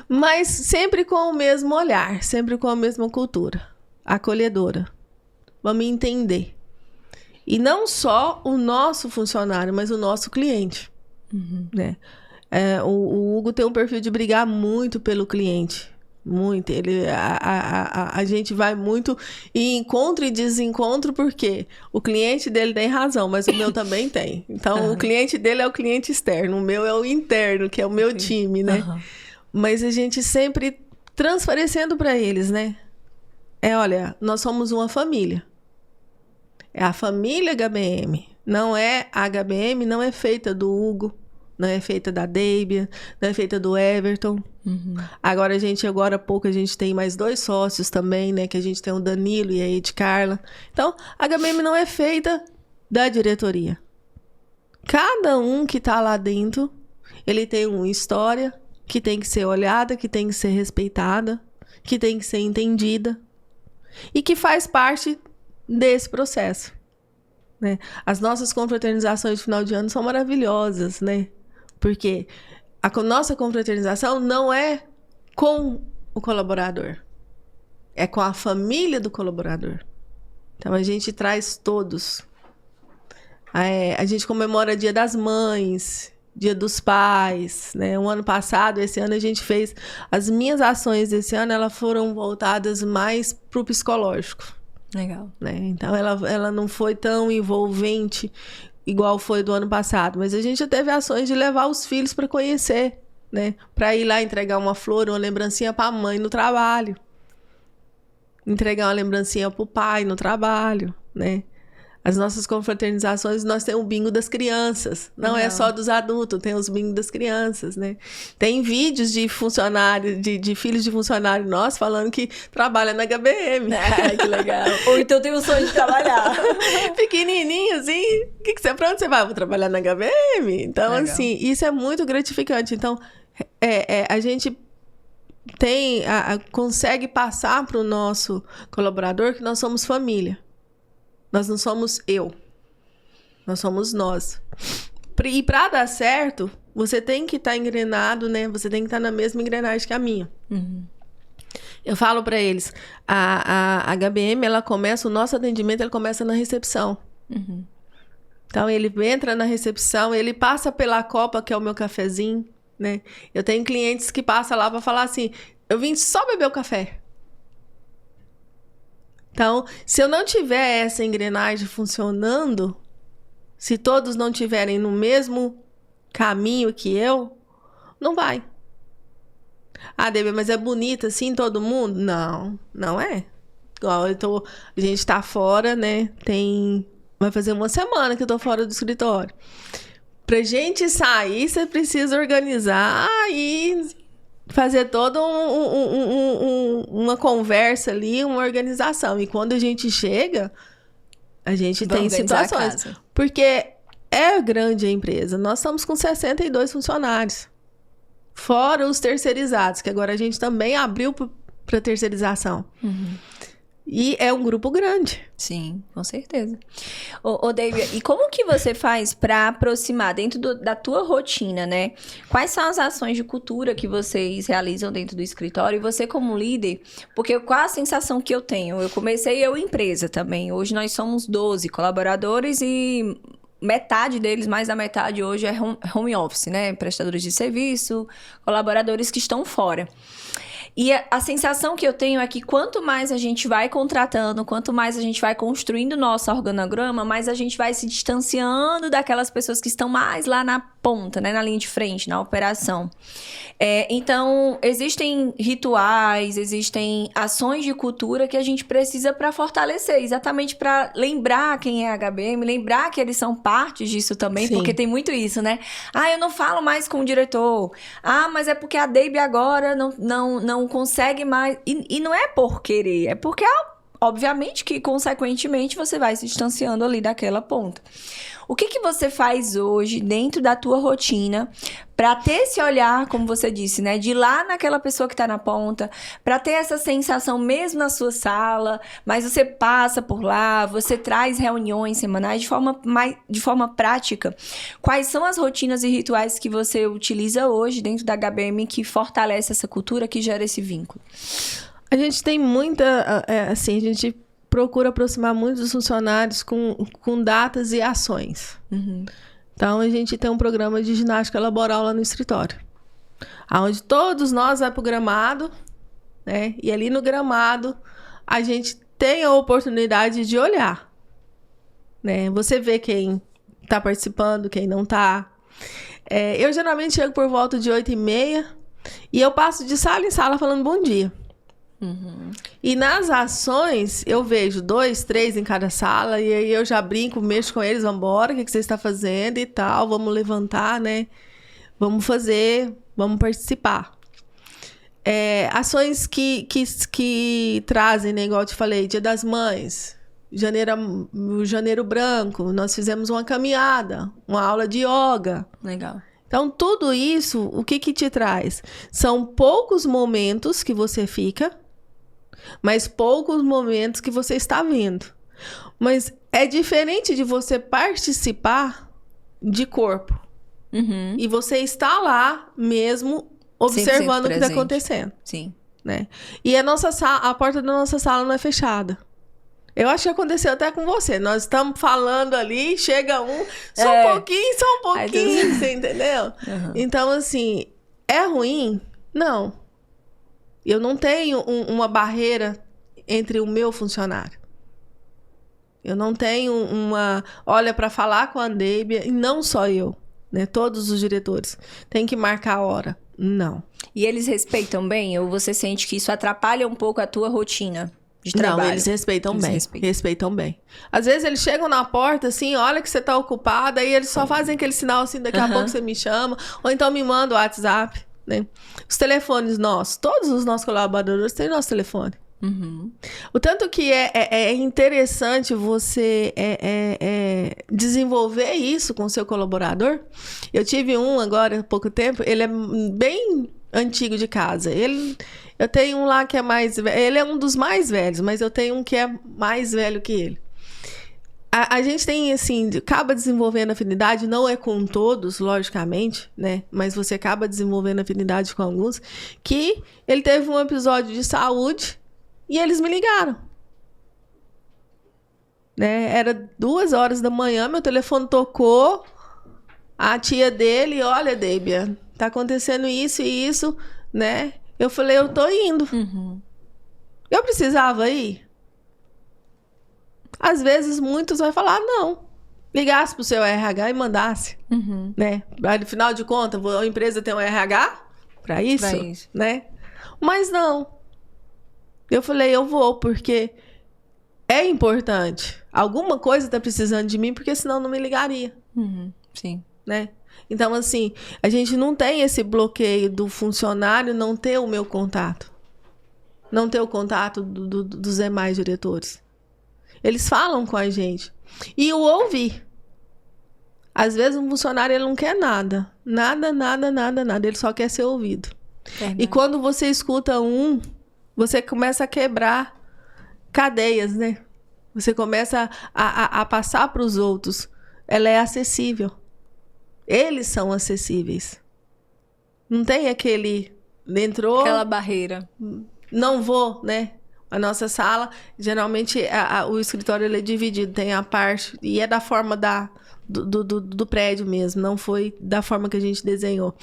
[SPEAKER 2] Mas sempre com o mesmo olhar, sempre com a mesma cultura. Acolhedora. Vamos entender. E não só o nosso funcionário, mas o nosso cliente. Né? O Hugo tem um perfil de brigar muito pelo cliente. Muito. A gente vai muito em encontro e desencontro, porque o cliente dele tem razão, mas o meu também tem. Então, o cliente dele é o cliente externo, o meu é o interno, que é o meu time, né? Mas a gente sempre transparecendo para eles, né? Olha, nós somos uma família. É a família HBM. Não é a HBM, não é feita do Hugo, não é feita da Débia, não é feita do Everton. Agora há pouco a gente tem mais 2 sócios também, né? Que a gente tem o Danilo e a Ed Carla. Então, a HBM não é feita da diretoria. Cada um que tá lá dentro, ele tem uma história que tem que ser olhada, que tem que ser respeitada, que tem que ser entendida e que faz parte desse processo, né? As nossas confraternizações de final de ano são maravilhosas, né? Porque a nossa confraternização não é com o colaborador, é com a família do colaborador. Então, a gente traz todos. A gente comemora Dia das Mães, Dia dos Pais, né? O ano passado, esse ano a gente fez... As minhas ações desse ano, elas foram voltadas mais pro psicológico.
[SPEAKER 1] Legal.
[SPEAKER 2] Né? Então, ela não foi tão envolvente igual foi do ano passado. Mas a gente já teve ações de levar os filhos para conhecer, né? Para ir lá entregar uma flor, uma lembrancinha para a mãe no trabalho. Entregar uma lembrancinha para o pai no trabalho, né? As nossas confraternizações, nós temos o bingo das crianças. Não é só dos adultos, tem os bingos das crianças, né? Tem vídeos de funcionários, de filhos de funcionário nossos falando que trabalha na HBM.
[SPEAKER 1] Que legal. Ou então tem o sonho de trabalhar.
[SPEAKER 2] Pequenininho, assim. Pra onde você vai? Vou trabalhar na HBM. Então, legal. Assim, isso é muito gratificante. Então, a gente consegue passar para o nosso colaborador que nós somos família. Nós não somos eu. Nós somos nós. E para dar certo, você tem que estar engrenado, né? Você tem que estar na mesma engrenagem que a minha. Eu falo para eles, a HBM, o nosso atendimento, ele começa na recepção. Então, ele entra na recepção, ele passa pela copa, que é o meu cafezinho, né? Eu tenho clientes que passam lá para falar assim, eu vim só beber o café. Então, se eu não tiver essa engrenagem funcionando, se todos não estiverem no mesmo caminho que eu, não vai. Ah, Débora, mas é bonita assim todo mundo? Não, não é. Igual a gente tá fora, né? Vai fazer 1 semana que eu tô fora do escritório. Pra gente sair, você precisa organizar e fazer toda uma conversa ali, uma organização. E quando a gente chega, a gente tem situações. Porque é grande a empresa. Nós estamos com 62 funcionários. Fora os terceirizados, que agora a gente também abriu para terceirização. E é um grupo grande.
[SPEAKER 1] Sim, com certeza. Ô David, e como que você faz para aproximar dentro da tua rotina, né? Quais são as ações de cultura que vocês realizam dentro do escritório? E você como líder, porque qual a sensação que eu tenho? Eu comecei empresa também. Hoje nós somos 12 colaboradores e metade deles, mais da metade hoje é home office, né? Prestadores de serviço, colaboradores que estão fora. E a sensação que eu tenho é que quanto mais a gente vai contratando, quanto mais a gente vai construindo nosso organograma, mais a gente vai se distanciando daquelas pessoas que estão mais lá na ponta, né? Na linha de frente, na operação. Então, existem rituais, existem ações de cultura que a gente precisa para fortalecer, exatamente para lembrar quem é HBM, lembrar que eles são partes disso também,
[SPEAKER 2] Sim.
[SPEAKER 1] porque tem muito isso, né? Ah, eu não falo mais com o diretor. Ah, mas é porque a Debbie agora não consegue mais. E não é por querer, é porque, obviamente, que consequentemente você vai se distanciando ali daquela ponta. O que você faz hoje dentro da tua rotina para ter esse olhar, como você disse, né, de ir lá naquela pessoa que está na ponta, para ter essa sensação mesmo na sua sala, mas você passa por lá, você traz reuniões semanais de forma prática. Quais são as rotinas e rituais que você utiliza hoje dentro da HBM que fortalece essa cultura, que gera esse vínculo?
[SPEAKER 2] A gente tem muita, assim, a gente procura aproximar muito dos funcionários com datas e ações.
[SPEAKER 1] Uhum.
[SPEAKER 2] Então, a gente tem um programa de ginástica laboral lá no escritório, onde todos nós vamos para o gramado, né? E ali no gramado, a gente tem a oportunidade de olhar, né? Você vê quem está participando, quem não está. Eu geralmente chego por volta de 8h30 e eu passo de sala em sala falando bom dia.
[SPEAKER 1] Uhum.
[SPEAKER 2] E nas ações, eu vejo 2, 3 em cada sala, e aí eu já brinco, mexo com eles, vamos embora, o que você está fazendo e tal, vamos levantar, né? Vamos fazer, vamos participar. Ações que trazem, né, igual eu te falei, Dia das Mães, Janeiro Branco, nós fizemos uma caminhada, uma aula de yoga.
[SPEAKER 1] Legal.
[SPEAKER 2] Então, tudo isso, o que te traz? São poucos momentos que você fica, mas poucos momentos que você está vendo. Mas é diferente de você participar de corpo.
[SPEAKER 1] Uhum.
[SPEAKER 2] E você está lá mesmo observando o que está acontecendo.
[SPEAKER 1] Sim.
[SPEAKER 2] Né? E a porta da nossa sala não é fechada. Eu acho que aconteceu até com você. Nós estamos falando ali, chega só um pouquinho, você entendeu?
[SPEAKER 1] Uhum.
[SPEAKER 2] Então, assim, é ruim? Não. Eu não tenho uma barreira entre o meu funcionário. Eu não tenho olha, para falar com a Debbie, e não só eu, né? Todos os diretores. Tem que marcar a hora. Não.
[SPEAKER 1] E eles respeitam bem? Ou você sente que isso atrapalha um pouco a tua rotina de trabalho?
[SPEAKER 2] Não, eles respeitam bem. Respeitam bem. Às vezes eles chegam na porta assim, olha que você tá ocupada, e eles só fazem aquele sinal assim, daqui a pouco você me chama, ou então me manda o WhatsApp, né? Os telefones nossos, todos os nossos colaboradores têm nosso telefone.
[SPEAKER 1] Uhum.
[SPEAKER 2] O tanto que é interessante você desenvolver isso com o seu colaborador. Eu tive agora há pouco tempo, ele é bem antigo de casa. Eu tenho um lá que é mais velho, ele é um dos mais velhos, mas eu tenho um que é mais velho que ele. A gente tem, assim, acaba desenvolvendo afinidade, não é com todos, logicamente, né? Mas você acaba desenvolvendo afinidade com alguns, que ele teve um episódio de saúde e eles me ligaram. Né? Era 2h da manhã, meu telefone tocou, a tia dele, olha, Debbie, tá acontecendo isso e isso, né? Eu falei, eu tô indo.
[SPEAKER 1] Uhum. Eu
[SPEAKER 2] precisava ir? Às vezes, muitos vão falar, não. Ligasse pro seu RH e mandasse.
[SPEAKER 1] Uhum.
[SPEAKER 2] Né? Afinal de contas, a empresa tem um RH para isso, né? Mas não. Eu falei, eu vou, porque é importante. Alguma coisa tá precisando de mim, porque senão não me ligaria.
[SPEAKER 1] Uhum. Sim.
[SPEAKER 2] Né? Então, assim, a gente não tem esse bloqueio do funcionário não ter o meu contato. Não ter o contato dos demais diretores. Eles falam com a gente. E o ouvir. Às vezes um funcionário ele não quer nada. Nada. Ele só quer ser ouvido. Verdade. E quando você escuta você começa a quebrar cadeias, né? Você começa a passar para os outros. Ela é acessível. Eles são acessíveis. Não tem aquele... Entrou...
[SPEAKER 1] Aquela barreira.
[SPEAKER 2] Não vou, né? A nossa sala, geralmente, o escritório ele é dividido. Tem a parte... E é da forma do prédio mesmo. Não foi da forma que a gente desenhou.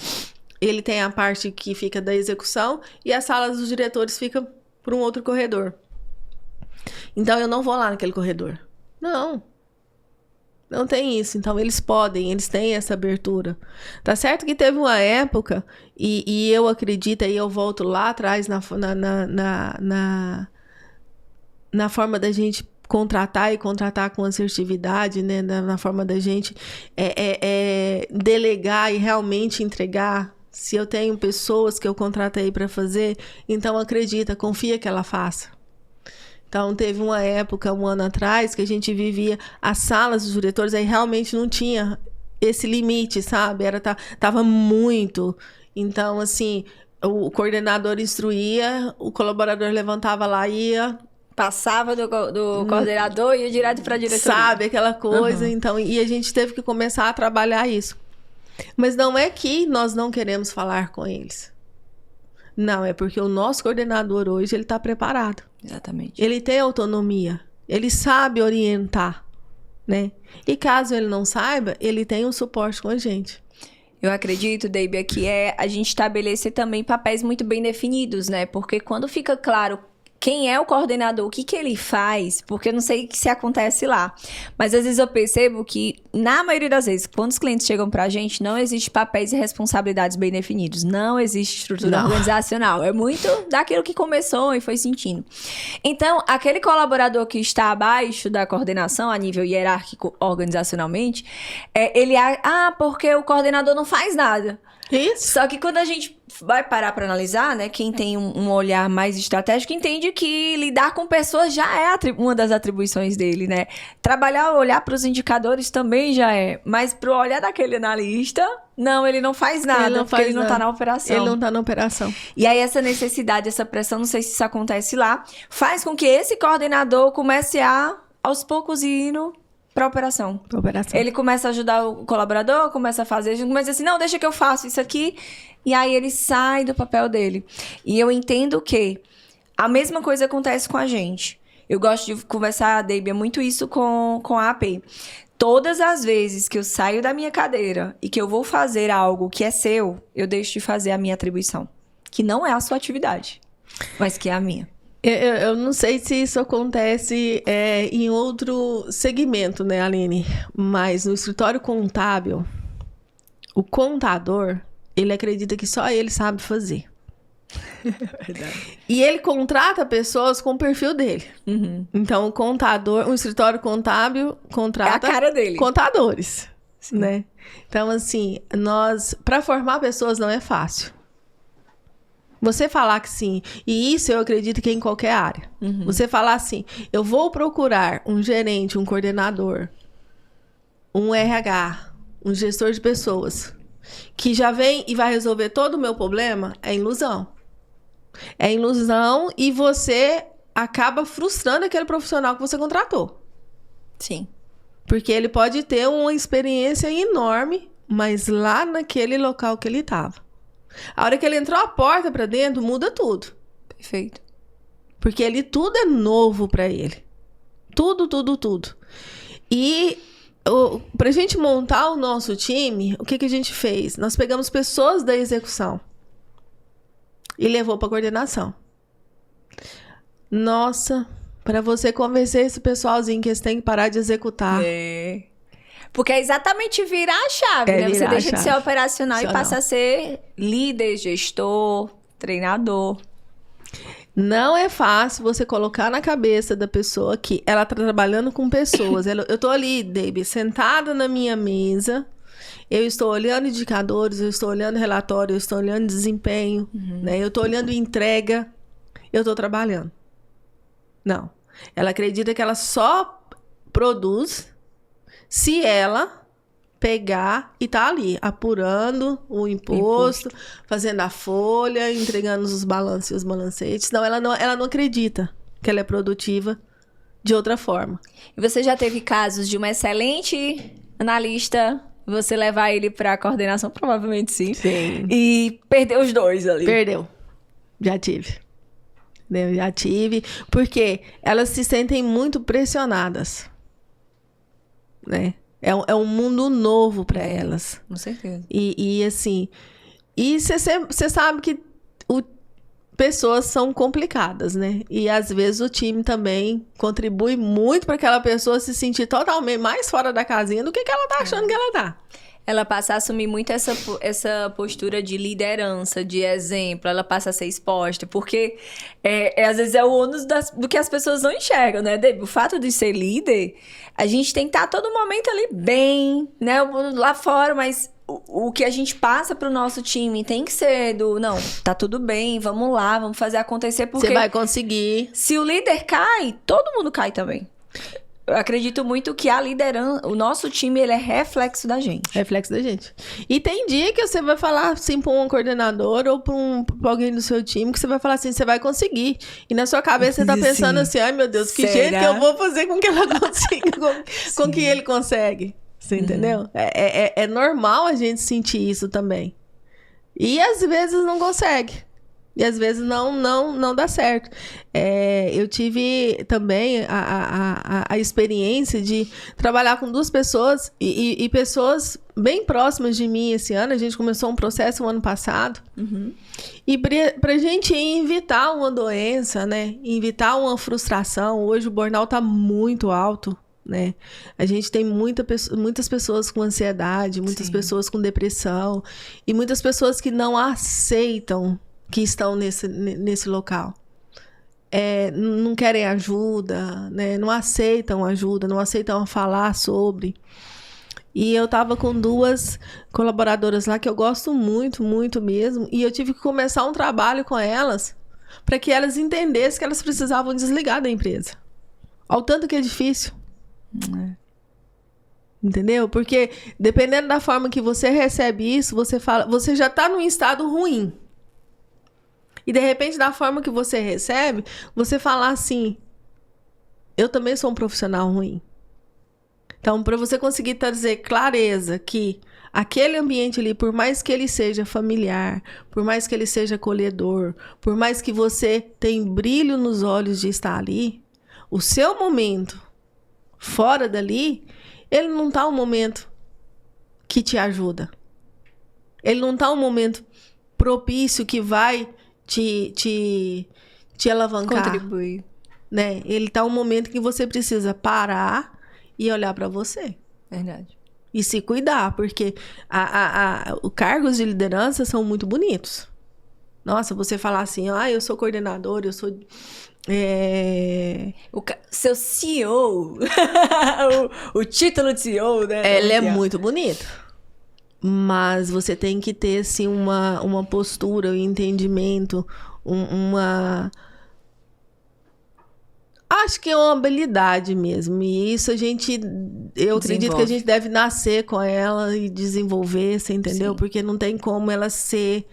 [SPEAKER 2] Ele tem a parte que fica da execução e as salas dos diretores ficam por um outro corredor. Então, eu não vou lá naquele corredor. Não tem isso. Então, eles têm essa abertura. Tá certo que teve uma época, e eu acredito, aí eu volto lá atrás na forma da gente contratar com assertividade, né? Na forma da gente delegar e realmente entregar. Se eu tenho pessoas que eu contratei para fazer, então acredita, confia que ela faça. Então, teve uma época, um ano atrás, que a gente vivia as salas dos diretores, aí realmente não tinha esse limite, sabe? Tava muito. Então, assim, o coordenador instruía, o colaborador levantava lá e ia...
[SPEAKER 1] Passava do coordenador e ia direto para a diretoria.
[SPEAKER 2] Sabe, aquela coisa. Então, e a gente teve que começar a trabalhar isso. Mas não é que nós não queremos falar com eles. Não, é porque o nosso coordenador hoje, ele está preparado.
[SPEAKER 1] Exatamente.
[SPEAKER 2] Ele tem autonomia. Ele sabe orientar, né? E caso ele não saiba, ele tem um suporte com a gente.
[SPEAKER 1] Eu acredito, Deibia, que é a gente estabelecer também papéis muito bem definidos, né? Porque quando fica claro quem é o coordenador, o que ele faz, porque eu não sei se acontece lá. Mas às vezes eu percebo que, na maioria das vezes, quando os clientes chegam pra gente, não existe papéis e responsabilidades bem definidos. Não existe estrutura organizacional. É muito daquilo que começou e foi sentindo. Então, aquele colaborador que está abaixo da coordenação, a nível hierárquico organizacionalmente, porque o coordenador não faz nada.
[SPEAKER 2] Isso.
[SPEAKER 1] Só que quando a gente vai parar para analisar, né, quem tem um olhar mais estratégico entende que lidar com pessoas já é uma das atribuições dele, né? Olhar para os indicadores também já é, mas pro olhar daquele analista, não, ele não faz nada, porque ele não tá na operação.
[SPEAKER 2] Ele não tá na operação.
[SPEAKER 1] E aí essa necessidade, essa pressão, não sei se isso acontece lá, faz com que esse coordenador comece aos poucos indo pra operação. Ele começa a ajudar o colaborador, começa a fazer, começa assim, não, deixa que eu faço isso aqui. E aí ele sai do papel dele. E eu entendo que a mesma coisa acontece com a gente. Eu gosto de conversar, Deibia, muito isso com a AP. Todas as vezes que eu saio da minha cadeira e que eu vou fazer algo que é seu, eu deixo de fazer a minha atribuição. Que não é a sua atividade, mas que é a minha.
[SPEAKER 2] Eu não sei se isso acontece em outro segmento, né, Aline? Mas no escritório contábil, o contador, ele acredita que só ele sabe fazer.
[SPEAKER 1] Verdade.
[SPEAKER 2] E ele contrata pessoas com o perfil dele.
[SPEAKER 1] Uhum.
[SPEAKER 2] Então, um escritório contábil contrata
[SPEAKER 1] é a cara dele.
[SPEAKER 2] Contadores,
[SPEAKER 1] Sim.
[SPEAKER 2] Né? Então, assim, para formar pessoas não é fácil. Você falar que sim, e isso eu acredito que é em qualquer área.
[SPEAKER 1] Uhum.
[SPEAKER 2] Você falar assim, eu vou procurar um gerente, um coordenador, um RH, um gestor de pessoas, que já vem e vai resolver todo o meu problema, é ilusão. É ilusão e você acaba frustrando aquele profissional que você contratou.
[SPEAKER 1] Sim.
[SPEAKER 2] Porque ele pode ter uma experiência enorme, mas lá naquele local que ele estava. A hora que ele entrou a porta pra dentro, muda tudo.
[SPEAKER 1] Perfeito.
[SPEAKER 2] Porque tudo é novo pra ele. Tudo. E pra gente montar o nosso time, o que a gente fez? Nós pegamos pessoas da execução e levou pra coordenação. Nossa, pra você convencer esse pessoalzinho que eles têm que parar de executar.
[SPEAKER 1] Porque é exatamente virar a chave, né? Você deixa de ser operacional e passa a ser líder, gestor, treinador.
[SPEAKER 2] Não é fácil você colocar na cabeça da pessoa que ela tá trabalhando com pessoas. Eu tô ali, Debbie, sentada na minha mesa, eu estou olhando indicadores, eu estou olhando relatório, eu estou olhando desempenho, né? Eu tô olhando entrega, eu tô trabalhando. Não. Ela acredita que ela só produz se ela pegar e tá ali, apurando o imposto, fazendo a folha, entregando os balanços e os balancetes. Não, ela não acredita. que ela é produtiva de outra forma.
[SPEAKER 1] E você já teve casos de uma excelente analista, você levar ele pra coordenação? Provavelmente sim.
[SPEAKER 2] Sim.
[SPEAKER 1] E perder os dois ali.
[SPEAKER 2] Perdeu. Já tive. Entendeu? Já tive. Porque elas se sentem muito pressionadas. Né? É um mundo novo para elas.
[SPEAKER 1] Com certeza.
[SPEAKER 2] E assim... E você sabe que pessoas são complicadas, né? E às vezes o time também contribui muito para aquela pessoa se sentir totalmente mais fora da casinha do que ela tá achando que ela tá.
[SPEAKER 1] Ela passa a assumir muito essa postura de liderança, de exemplo. Ela passa a ser exposta. Porque, às vezes, é o ônus do que as pessoas não enxergam, né, Debbie? O fato de ser líder, a gente tem que estar todo momento ali bem, né? Lá fora, mas o que a gente passa pro nosso time tem que ser não, tá tudo bem, vamos lá, vamos fazer acontecer. Porque
[SPEAKER 2] você vai conseguir.
[SPEAKER 1] Se o líder cai, todo mundo cai também. Eu acredito muito que a liderança, o nosso time, ele é reflexo da gente.
[SPEAKER 2] Reflexo da gente. E tem dia que você vai falar assim pra um coordenador ou pra alguém do seu time, que você vai falar assim, você vai conseguir. E na sua cabeça você tá pensando assim, ai meu Deus, que jeito que eu vou fazer com que ela consiga, com que ele consegue. Você entendeu? É normal a gente sentir isso também. E às vezes não consegue. E às vezes não dá certo. Eu tive também a experiência de trabalhar com duas pessoas e pessoas bem próximas de mim esse ano. A gente começou um processo no ano passado.
[SPEAKER 1] Uhum.
[SPEAKER 2] E pra gente evitar uma doença, né? Evitar uma frustração. Hoje o burnout tá muito alto. Né? A gente tem muitas pessoas com ansiedade, muitas pessoas com depressão e muitas pessoas que não aceitam que estão nesse local. Não querem ajuda, né? Não aceitam ajuda, não aceitam falar sobre. E eu tava com duas colaboradoras lá que eu gosto muito, muito mesmo, e eu tive que começar um trabalho com elas para que elas entendessem que elas precisavam desligar da empresa. Ao tanto que é difícil. Entendeu? Porque dependendo da forma que você recebe isso, você já tá num estado ruim. E de repente, da forma que você recebe, você fala assim, eu também sou um profissional ruim. Então, para você conseguir trazer clareza que aquele ambiente ali, por mais que ele seja familiar, por mais que ele seja acolhedor, por mais que você tenha brilho nos olhos de estar ali, o seu momento fora dali, ele não tá um momento que te ajuda. Ele não tá um momento propício que vai te alavancar.
[SPEAKER 1] Contribuir.
[SPEAKER 2] Né? Ele tá um momento que você precisa parar e olhar para você.
[SPEAKER 1] Verdade.
[SPEAKER 2] E se cuidar, porque os cargos de liderança são muito bonitos. Nossa, você falar assim, eu sou coordenador, eu sou...
[SPEAKER 1] Seu CEO, o título de CEO, né?
[SPEAKER 2] Ele é muito bonito. Mas você tem que ter, assim, uma postura, um entendimento, acho que é uma habilidade mesmo. E isso eu acredito que a gente deve nascer com ela e desenvolver, você entendeu? Sim. Porque não tem como ela ser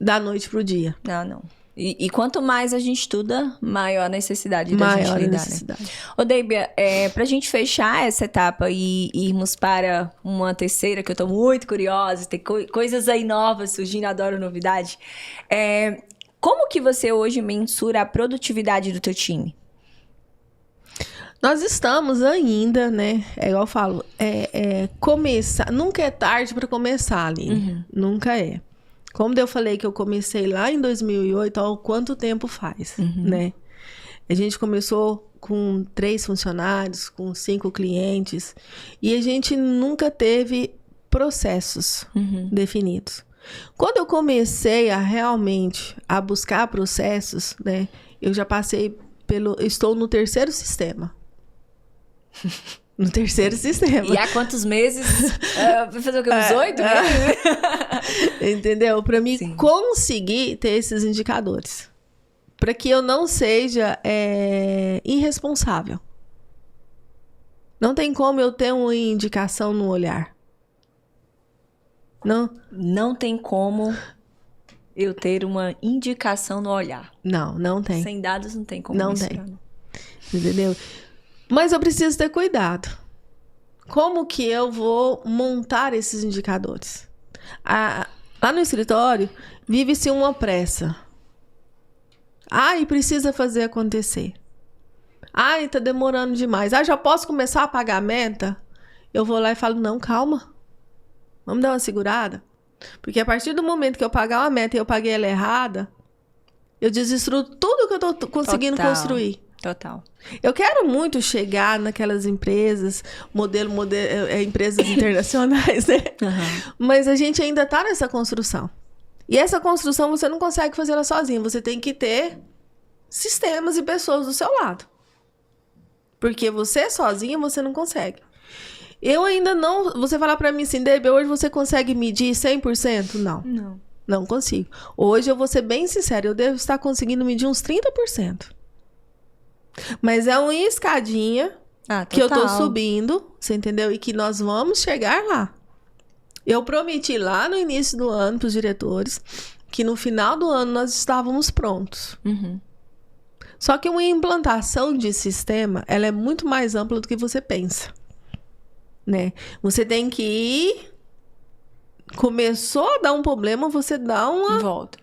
[SPEAKER 2] da noite pro dia.
[SPEAKER 1] Não. E quanto mais a gente estuda, maior a necessidade da gente lidar, né? Ô, Debbie, pra gente fechar essa etapa e irmos para uma terceira, que eu tô muito curiosa, tem coisas aí novas surgindo, adoro novidade. Como que você hoje mensura a produtividade do teu time?
[SPEAKER 2] Nós estamos ainda, né? Igual eu falo, começar. Nunca é tarde para começar, Aline. Uhum. Nunca é. Como eu falei que eu comecei lá em 2008, olha quanto tempo faz, né? A gente começou com 3 funcionários, com 5 clientes, e a gente nunca teve processos definidos. Quando eu comecei realmente a buscar processos, né? Eu já passei estou no 3º sistema. No 3º sistema.
[SPEAKER 1] E há quantos meses? Vai fazer o quê? Uns 8 meses?
[SPEAKER 2] Entendeu? Para mim conseguir ter esses indicadores. Para que eu não seja irresponsável. Não tem como eu ter uma indicação no olhar. Não.
[SPEAKER 1] Não tem como eu ter uma indicação no olhar.
[SPEAKER 2] Não tem.
[SPEAKER 1] Sem dados não tem como
[SPEAKER 2] Não
[SPEAKER 1] mensurar.
[SPEAKER 2] tem. Entendeu? Mas eu preciso ter cuidado. Como que eu vou montar esses indicadores? Lá no escritório, vive-se uma pressa. Ai, precisa fazer acontecer. Ai, tá demorando demais. Já posso começar a pagar a meta? Eu vou lá e falo, não, calma. Vamos dar uma segurada. Porque a partir do momento que eu pagar uma meta e eu paguei ela errada, eu desestruo tudo que eu tô conseguindo construir.
[SPEAKER 1] Total.
[SPEAKER 2] Eu quero muito chegar naquelas empresas, empresas internacionais, né?
[SPEAKER 1] Uhum.
[SPEAKER 2] Mas a gente ainda tá nessa construção. E essa construção você não consegue fazer ela sozinho. Você tem que ter sistemas e pessoas do seu lado. Porque você sozinha, você não consegue. Eu ainda não... Você falar pra mim assim, Debbie, hoje você consegue medir 100%? Não. Não consigo. Hoje eu vou ser bem sincera, eu devo estar conseguindo medir uns 30%. Mas é uma escadinha que eu tô subindo, você entendeu? E que nós vamos chegar lá. Eu prometi lá no início do ano pros diretores que no final do ano nós estávamos prontos.
[SPEAKER 1] Uhum.
[SPEAKER 2] Só que uma implantação de sistema, ela é muito mais ampla do que você pensa. Né? Você tem que ir... Começou a dar um problema, você dá uma...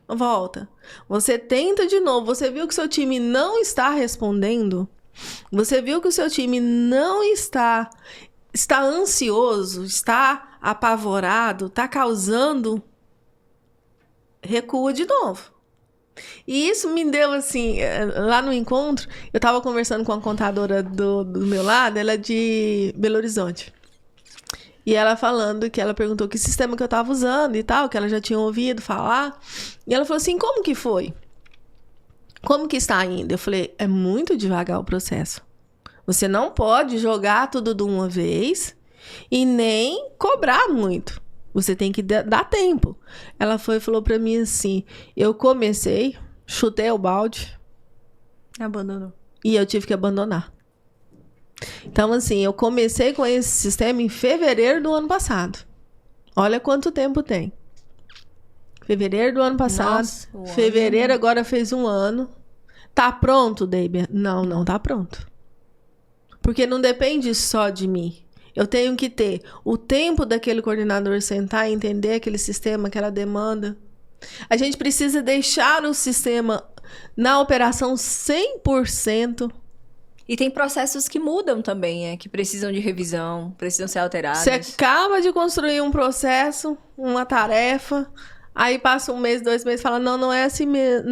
[SPEAKER 2] Volta. Você tenta de novo. Você viu que seu time não está respondendo? Você viu que o seu time não está ansioso, está apavorado, está causando... Recua de novo. E isso me deu, assim... Lá no encontro, eu estava conversando com a contadora do meu lado, ela é de Belo Horizonte. E ela falando que ela perguntou que sistema que eu tava usando e tal, que ela já tinha ouvido falar. E ela falou assim, como que foi? Como que está indo? Eu falei, é muito devagar o processo. Você não pode jogar tudo de uma vez e nem cobrar muito. Você tem que dar tempo. Ela foi e falou pra mim assim, eu comecei, chutei o balde.
[SPEAKER 1] Abandonou.
[SPEAKER 2] E eu tive que abandonar. Então, assim, eu comecei com esse sistema em fevereiro do ano passado. Olha quanto tempo tem. Fevereiro do ano passado. Nossa, fevereiro agora fez um ano. Tá pronto, Debbie? Não tá pronto. Porque não depende só de mim. Eu tenho que ter o tempo daquele coordenador sentar e entender aquele sistema, aquela demanda. A gente precisa deixar o sistema na operação 100%.
[SPEAKER 1] E tem processos que mudam também, que precisam de revisão, precisam ser alterados.
[SPEAKER 2] Você acaba de construir um processo, uma tarefa, aí passa 1 mês, 2 meses, fala, não é assim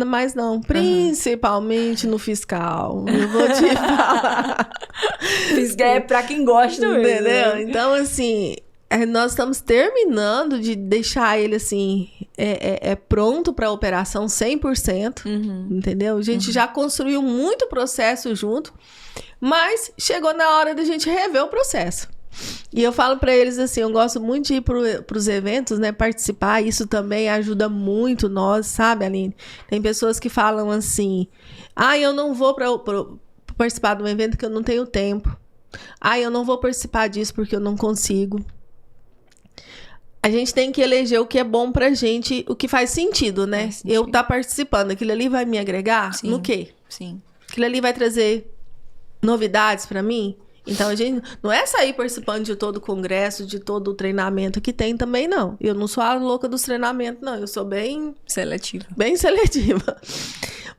[SPEAKER 2] mais não. Principalmente no fiscal. Eu vou te falar.
[SPEAKER 1] Fiscal é pra quem gosta mesmo.
[SPEAKER 2] Entendeu? Então, assim, nós estamos terminando de deixar ele, assim, pronto para operação 100%. Entendeu? A gente já construiu muito processo junto. Mas chegou na hora da gente rever o processo. E eu falo para eles assim, eu gosto muito de ir pros eventos, né, participar, isso também ajuda muito nós, sabe, Aline? Tem pessoas que falam assim, eu não vou participar de um evento que eu não tenho tempo. Eu não vou participar disso porque eu não consigo. A gente tem que eleger o que é bom pra gente, o que faz sentido, né? Eu tá participando, aquilo ali vai me agregar? Sim, no quê?
[SPEAKER 1] Sim.
[SPEAKER 2] Aquilo ali vai trazer novidades pra mim? Então, a gente não é sair participando de todo o congresso, de todo o treinamento que tem também, não. Eu não sou a louca dos treinamentos, não. Eu sou bem...
[SPEAKER 1] seletiva.
[SPEAKER 2] Bem seletiva.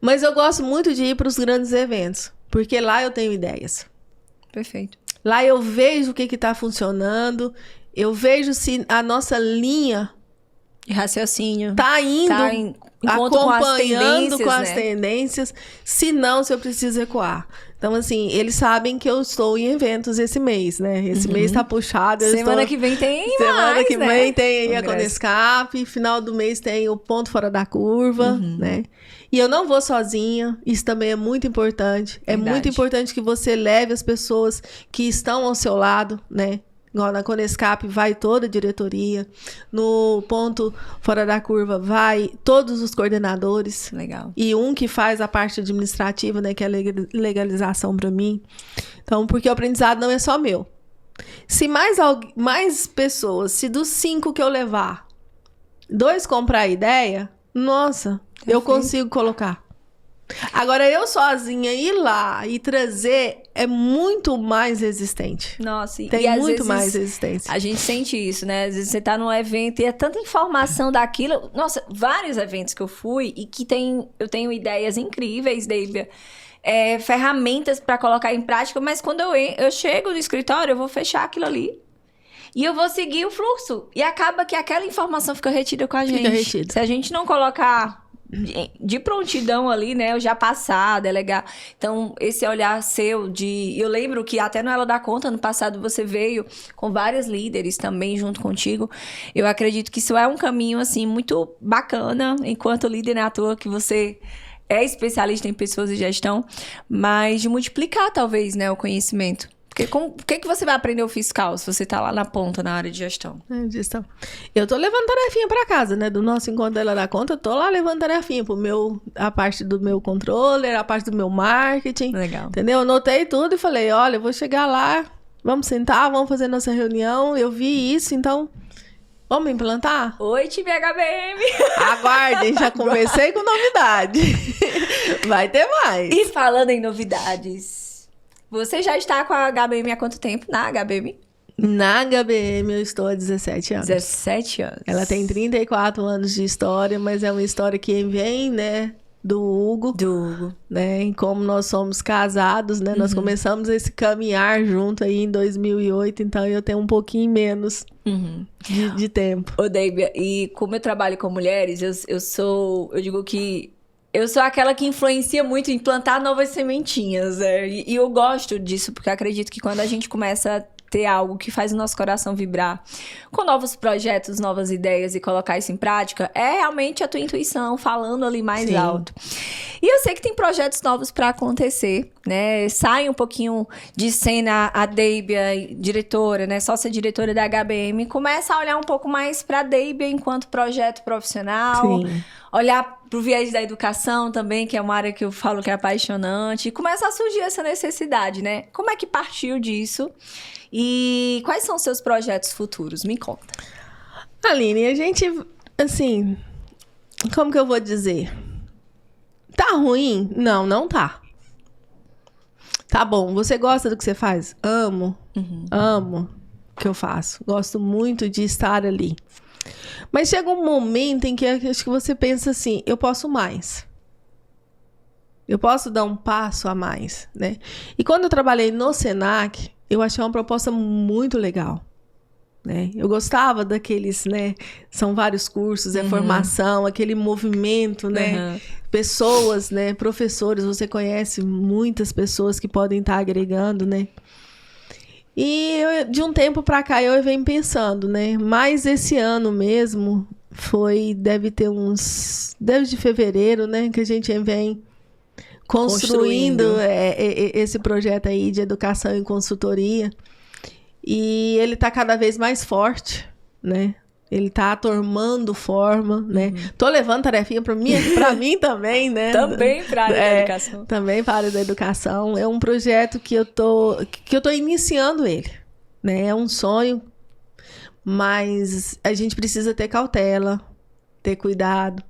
[SPEAKER 2] Mas eu gosto muito de ir para os grandes eventos, porque lá eu tenho ideias.
[SPEAKER 1] Perfeito.
[SPEAKER 2] Lá eu vejo o que está funcionando, eu vejo se a nossa linha...
[SPEAKER 1] de raciocínio.
[SPEAKER 2] Tá indo... acompanhando com as
[SPEAKER 1] né?
[SPEAKER 2] tendências, se não, se eu preciso recuar. Então, assim, eles sabem que eu estou em eventos esse mês, né? Esse mês tá puxado.
[SPEAKER 1] Semana que vem tem mais,
[SPEAKER 2] Semana que
[SPEAKER 1] né?
[SPEAKER 2] vem tem a Conescap, final do mês tem o Ponto Fora da Curva, né? E eu não vou sozinha, isso também é muito importante.
[SPEAKER 1] Verdade.
[SPEAKER 2] É muito importante que você leve as pessoas que estão ao seu lado, né? Igual na Conescap vai toda a diretoria, no Ponto Fora da Curva vai todos os coordenadores.
[SPEAKER 1] Legal.
[SPEAKER 2] E um que faz a parte administrativa, né, que é a legalização para mim. Então, porque o aprendizado não é só meu. Se mais pessoas, se dos 5 que eu levar, 2 comprar a ideia, Nossa, eu consigo colocar. Agora, eu sozinha ir lá e trazer é muito mais resistente.
[SPEAKER 1] Nossa,
[SPEAKER 2] Tem
[SPEAKER 1] e às
[SPEAKER 2] muito
[SPEAKER 1] vezes
[SPEAKER 2] mais resistência.
[SPEAKER 1] a gente sente isso, né? Às vezes você tá num evento e é tanta informação daquilo. Nossa, vários eventos que eu fui e que eu tenho ideias incríveis, David. Ferramentas pra colocar em prática, mas quando eu chego no escritório, eu vou fechar aquilo ali. E eu vou seguir o fluxo. E acaba que aquela informação fica retida com a gente.
[SPEAKER 2] Fica retida.
[SPEAKER 1] Se a gente não colocar de prontidão ali, né? O já passado, é legal. Então, esse olhar seu eu lembro que até no Ela Dá Conta, no passado, você veio com vários líderes também junto contigo. Eu acredito que isso é um caminho, assim, muito bacana, enquanto líder na tua, que você é especialista em pessoas e gestão, mas de multiplicar, talvez, né, o conhecimento. Porque o que você vai aprender o fiscal se você tá lá na ponta, na área de gestão?
[SPEAKER 2] Gestão. Eu tô levando tarefinha pra casa, né? Do nosso encontro Ela Dá Conta, eu tô lá levando tarefinha a parte do meu controller, a parte do meu marketing.
[SPEAKER 1] Legal.
[SPEAKER 2] Entendeu? Eu anotei tudo e falei, olha, eu vou chegar lá, vamos sentar, vamos fazer nossa reunião. Eu vi isso, então... Vamos implantar?
[SPEAKER 1] Oi, time HBM!
[SPEAKER 2] Aguardem, já comecei com novidade. Vai ter mais.
[SPEAKER 1] E falando em novidades, você já está com a HBM há quanto tempo na HBM?
[SPEAKER 2] Na HBM eu estou há 17 anos.
[SPEAKER 1] 17 anos.
[SPEAKER 2] Ela tem 34 anos de história, mas é uma história que vem, né, do Hugo. Né, em como nós somos casados, né? Nós começamos esse caminhar junto aí em 2008, então eu tenho um pouquinho menos de tempo.
[SPEAKER 1] Ô, Deibia, e como eu trabalho com mulheres, eu digo que eu sou aquela que influencia muito em plantar novas sementinhas, né? E eu gosto disso, porque eu acredito que quando a gente começa a ter algo que faz o nosso coração vibrar com novos projetos, novas ideias e colocar isso em prática, é realmente a tua intuição falando ali mais alto. E eu sei que tem projetos novos para acontecer, né? Sai um pouquinho de cena a Deibia, diretora, né? Sócia-diretora da HBM, começa a olhar um pouco mais para a Deibia enquanto projeto profissional.
[SPEAKER 2] Sim.
[SPEAKER 1] Olhar pro viés da educação também, que é uma área que eu falo que é apaixonante. E começa a surgir essa necessidade, né? Como é que partiu disso? E quais são os seus projetos futuros? Me conta.
[SPEAKER 2] Aline, a gente, assim, como que eu vou dizer? Tá ruim? Não, não tá. Tá bom, você gosta do que você faz? Amo. Amo o que eu faço. Gosto muito de estar ali. Mas chega um momento em que acho que você pensa assim, eu posso mais. Eu posso dar um passo a mais, né? E quando eu trabalhei no Senac, eu achei uma proposta muito legal, né? Eu gostava daqueles, né? São vários cursos, formação, aquele movimento, né? Pessoas, né? Professores, você conhece muitas pessoas que podem estar agregando, né? E de um tempo para cá eu venho pensando, né? Mas esse ano mesmo deve de fevereiro, né? Que a gente vem construindo esse projeto aí de educação e consultoria. E ele está cada vez mais forte, né? Ele está tomando forma, né? Tô levando tarefinha para mim também, né?
[SPEAKER 1] Também para a área da educação.
[SPEAKER 2] Também para a área da educação. É um projeto que eu tô iniciando ele, né? É um sonho, mas a gente precisa ter cautela, ter cuidado.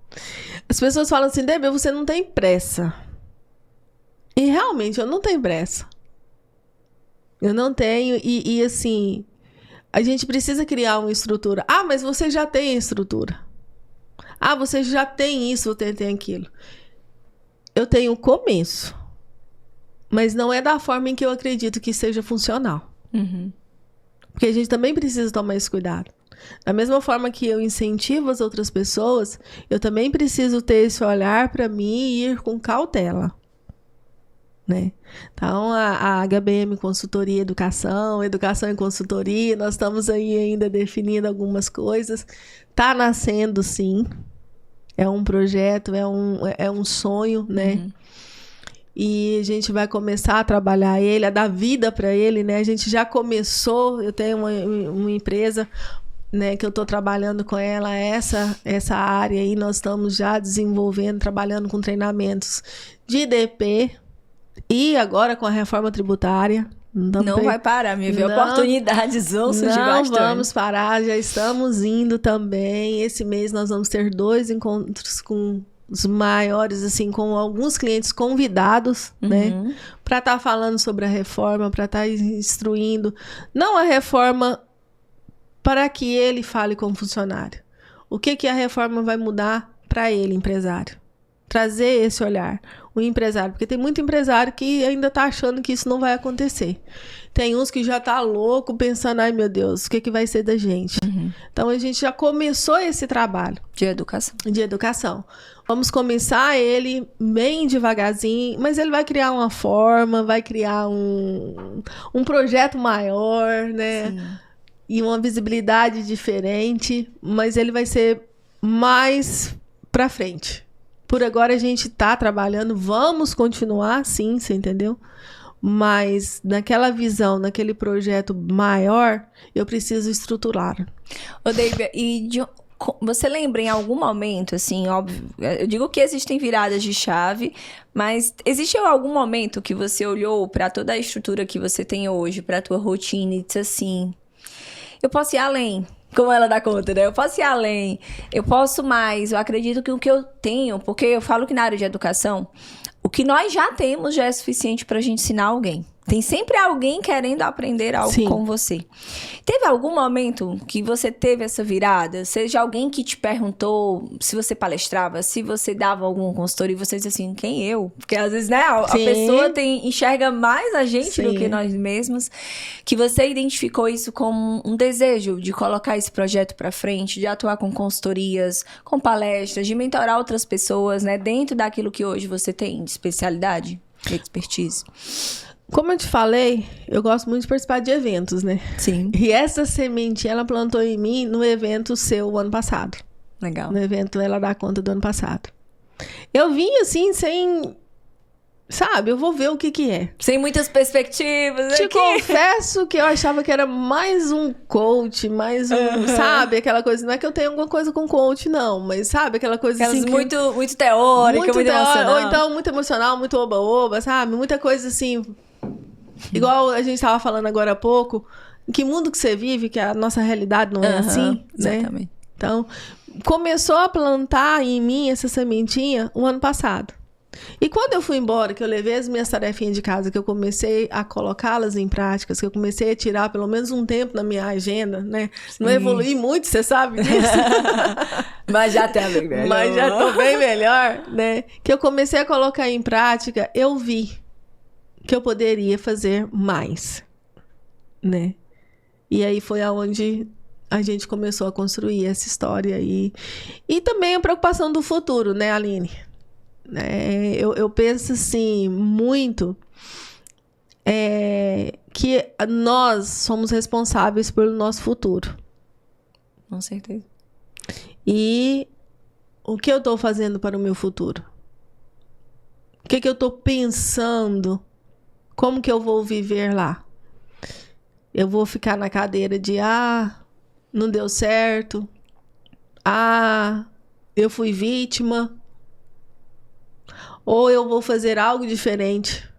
[SPEAKER 2] As pessoas falam assim, Debbie, você não tem pressa. E realmente eu não tenho pressa. Eu não tenho, e assim, a gente precisa criar uma estrutura. Ah, mas você já tem a estrutura. Ah, você já tem isso, você tem aquilo. Eu tenho o começo. Mas não é da forma em que eu acredito que seja funcional. Porque a gente também precisa tomar esse cuidado. Da mesma forma que eu incentivo as outras pessoas, eu também preciso ter esse olhar para mim e ir com cautela. Né? Então, a HBM Consultoria Educação e Consultoria, nós estamos aí ainda definindo algumas coisas. Está nascendo, sim. É um projeto, é um sonho, né? E a gente vai começar a trabalhar ele, a dar vida para ele, né? A gente já começou, eu tenho uma empresa, né, que eu estou trabalhando com ela, essa área aí, nós estamos já desenvolvendo, trabalhando com treinamentos de IDP, e agora com a reforma tributária,
[SPEAKER 1] Não vai parar, me vê oportunidades, vão surgir bastante.
[SPEAKER 2] Não vamos parar, já estamos indo também. Esse mês nós vamos ter 2 encontros com os maiores, assim, com alguns clientes convidados, né? Para estar falando sobre a reforma, para estar instruindo. Não a reforma para que ele fale com o funcionário. O que a reforma vai mudar para ele, empresário? Trazer esse olhar, o empresário. Porque tem muito empresário que ainda está achando que isso não vai acontecer. Tem uns que já tá louco pensando, ai meu Deus, o que vai ser da gente? Então a gente já começou esse trabalho.
[SPEAKER 1] De educação.
[SPEAKER 2] De educação. Vamos começar ele bem devagarzinho, mas ele vai criar uma forma, vai criar um projeto maior, né? Sim. E uma visibilidade diferente, mas ele vai ser mais pra frente. Por agora a gente tá trabalhando, vamos continuar, sim, você entendeu? Mas naquela visão, naquele projeto maior, eu preciso estruturar.
[SPEAKER 1] Ô, Deibia, você lembra em algum momento, assim, óbvio, eu digo que existem viradas de chave, mas existe algum momento que você olhou para toda a estrutura que você tem hoje, para a tua rotina e disse assim, eu posso ir além, como ela dá conta, né? Eu posso ir além, eu posso mais, eu acredito que o que eu tenho, porque eu falo que na área de educação, o que nós já temos já é suficiente para a gente ensinar alguém. Tem sempre alguém querendo aprender algo Sim. com você. Teve algum momento que você teve essa virada? Seja alguém que te perguntou se você palestrava, se você dava algum consultoria e você disse assim, quem eu? Porque às vezes, né, a pessoa enxerga mais a gente Sim. do que nós mesmos. Que você identificou isso como um desejo de colocar esse projeto para frente, de atuar com consultorias, com palestras, de mentorar outras pessoas, né, dentro daquilo que hoje você tem de especialidade, de expertise.
[SPEAKER 2] Como eu te falei, eu gosto muito de participar de eventos, né?
[SPEAKER 1] Sim.
[SPEAKER 2] E essa sementinha, ela plantou em mim no evento seu ano passado.
[SPEAKER 1] Legal.
[SPEAKER 2] No evento Ela Dá Conta do ano passado. Eu vim assim, sem... Sabe, eu vou ver o que é.
[SPEAKER 1] Sem muitas perspectivas.
[SPEAKER 2] Te confesso que eu achava que era mais um coach, mais um... Sabe, aquela coisa... Não é que eu tenho alguma coisa com coach, não. Mas sabe, aquela coisa assim...
[SPEAKER 1] Muito teórica, muito emocional.
[SPEAKER 2] Ou então muito emocional, muito oba-oba, sabe? Muita coisa assim... Igual a gente estava falando agora há pouco, em que mundo que você vive, que a nossa realidade não é assim, né?
[SPEAKER 1] Exatamente.
[SPEAKER 2] Então, começou a plantar em mim essa sementinha o ano passado. E quando eu fui embora, que eu levei as minhas tarefinhas de casa, que eu comecei a colocá-las em práticas, que eu comecei a tirar pelo menos um tempo na minha agenda, né? Sim. Não evoluí muito, você sabe disso.
[SPEAKER 1] Mas já tá bem melhor.
[SPEAKER 2] Mas já tô bem melhor, né? Que eu comecei a colocar em prática, eu vi que eu poderia fazer mais, né? E aí foi aonde a gente começou a construir essa história aí. E também a preocupação do futuro, né, Aline? Eu penso assim, muito que nós somos responsáveis pelo nosso futuro.
[SPEAKER 1] Com certeza.
[SPEAKER 2] E o que eu estou fazendo para o meu futuro? O que eu estou pensando? Como que eu vou viver lá? Eu vou ficar na cadeira de, não deu certo. Eu fui vítima. Ou eu vou fazer algo diferente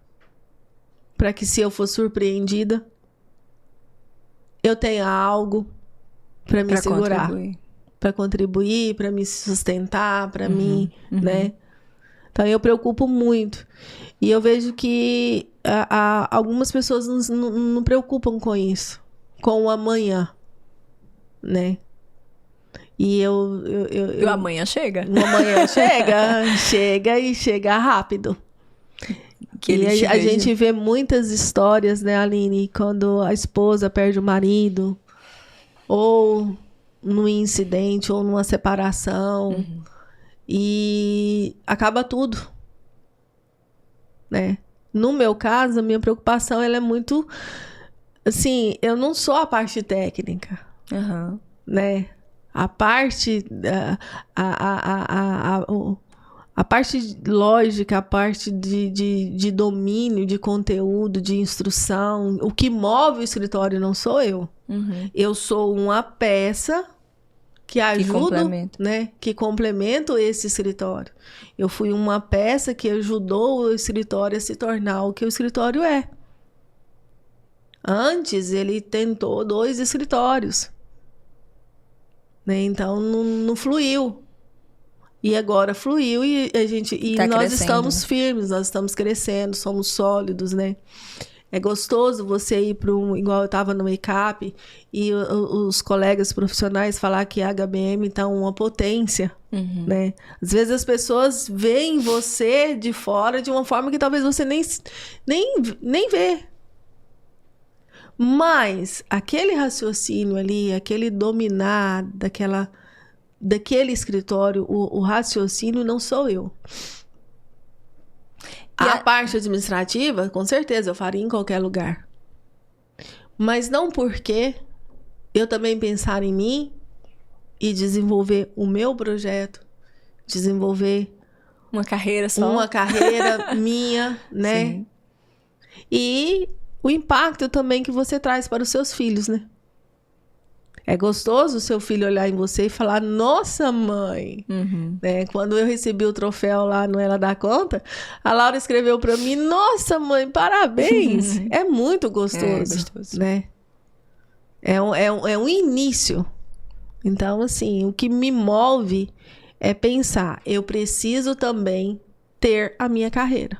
[SPEAKER 2] para que, se eu for surpreendida, eu tenha algo para me segurar. Para contribuir, para me sustentar, para mim, né? Então, eu preocupo muito. E eu vejo que algumas pessoas não preocupam com isso. Com o amanhã, né? E o
[SPEAKER 1] amanhã chega.
[SPEAKER 2] O amanhã chega e chega rápido. E a gente vê muitas histórias, né, Aline? Quando a esposa perde o marido, ou num incidente, ou numa separação... E acaba tudo, né? No meu caso, a minha preocupação ela é muito... Assim, eu não sou a parte técnica, né? A parte... A parte lógica, a parte de domínio, de conteúdo, de instrução. O que move o escritório não sou eu. Eu sou uma peça... que ajuda, né? Que complemento esse escritório. Eu fui uma peça que ajudou o escritório a se tornar o que o escritório é. Antes, ele tentou 2 escritórios, né? Então, não fluiu. E agora fluiu e
[SPEAKER 1] Tá
[SPEAKER 2] nós
[SPEAKER 1] crescendo,
[SPEAKER 2] estamos
[SPEAKER 1] né?
[SPEAKER 2] firmes, nós estamos crescendo, somos sólidos, né? É gostoso você ir para igual eu estava no make-up, e os colegas profissionais falar que a HBM está uma potência, né? Às vezes as pessoas veem você de fora de uma forma que talvez você nem vê. Mas aquele raciocínio ali, aquele dominar daquele escritório, o raciocínio não sou eu. A parte administrativa, com certeza, eu faria em qualquer lugar. Mas não porque eu também pensar em mim e desenvolver o meu projeto, desenvolver
[SPEAKER 1] Uma carreira só.
[SPEAKER 2] uma carreira minha, né?
[SPEAKER 1] Sim.
[SPEAKER 2] E o impacto também que você traz para os seus filhos, né? É gostoso o seu filho olhar em você e falar, nossa, mãe. Né? Quando eu recebi o troféu lá no Ela Dá Conta, a Laura escreveu para mim, nossa, mãe, parabéns. É muito gostoso, né? É um início. Então, assim, o que me move é pensar, eu preciso também ter a minha carreira.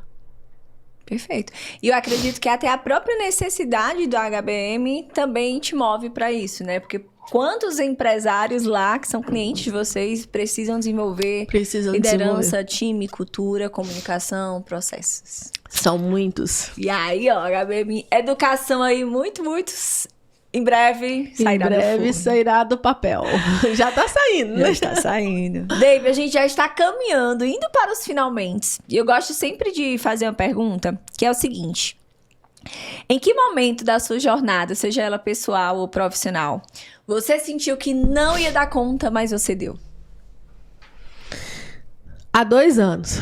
[SPEAKER 1] Perfeito. E eu acredito que até a própria necessidade do HBM também te move para isso, né? Porque quantos empresários lá que são clientes de vocês precisam desenvolver liderança, time, cultura, comunicação, processos?
[SPEAKER 2] São muitos.
[SPEAKER 1] E aí, ó, HBM Educação aí, muitos. Em breve sairá do forno.
[SPEAKER 2] Em breve sairá do papel. Já tá saindo, né?
[SPEAKER 1] Já está saindo. Dave, a gente já está caminhando, indo para os finalmente. E eu gosto sempre de fazer uma pergunta, que é o seguinte. Em que momento da sua jornada, seja ela pessoal ou profissional, você sentiu que não ia dar conta, mas você deu?
[SPEAKER 2] Há 2 anos.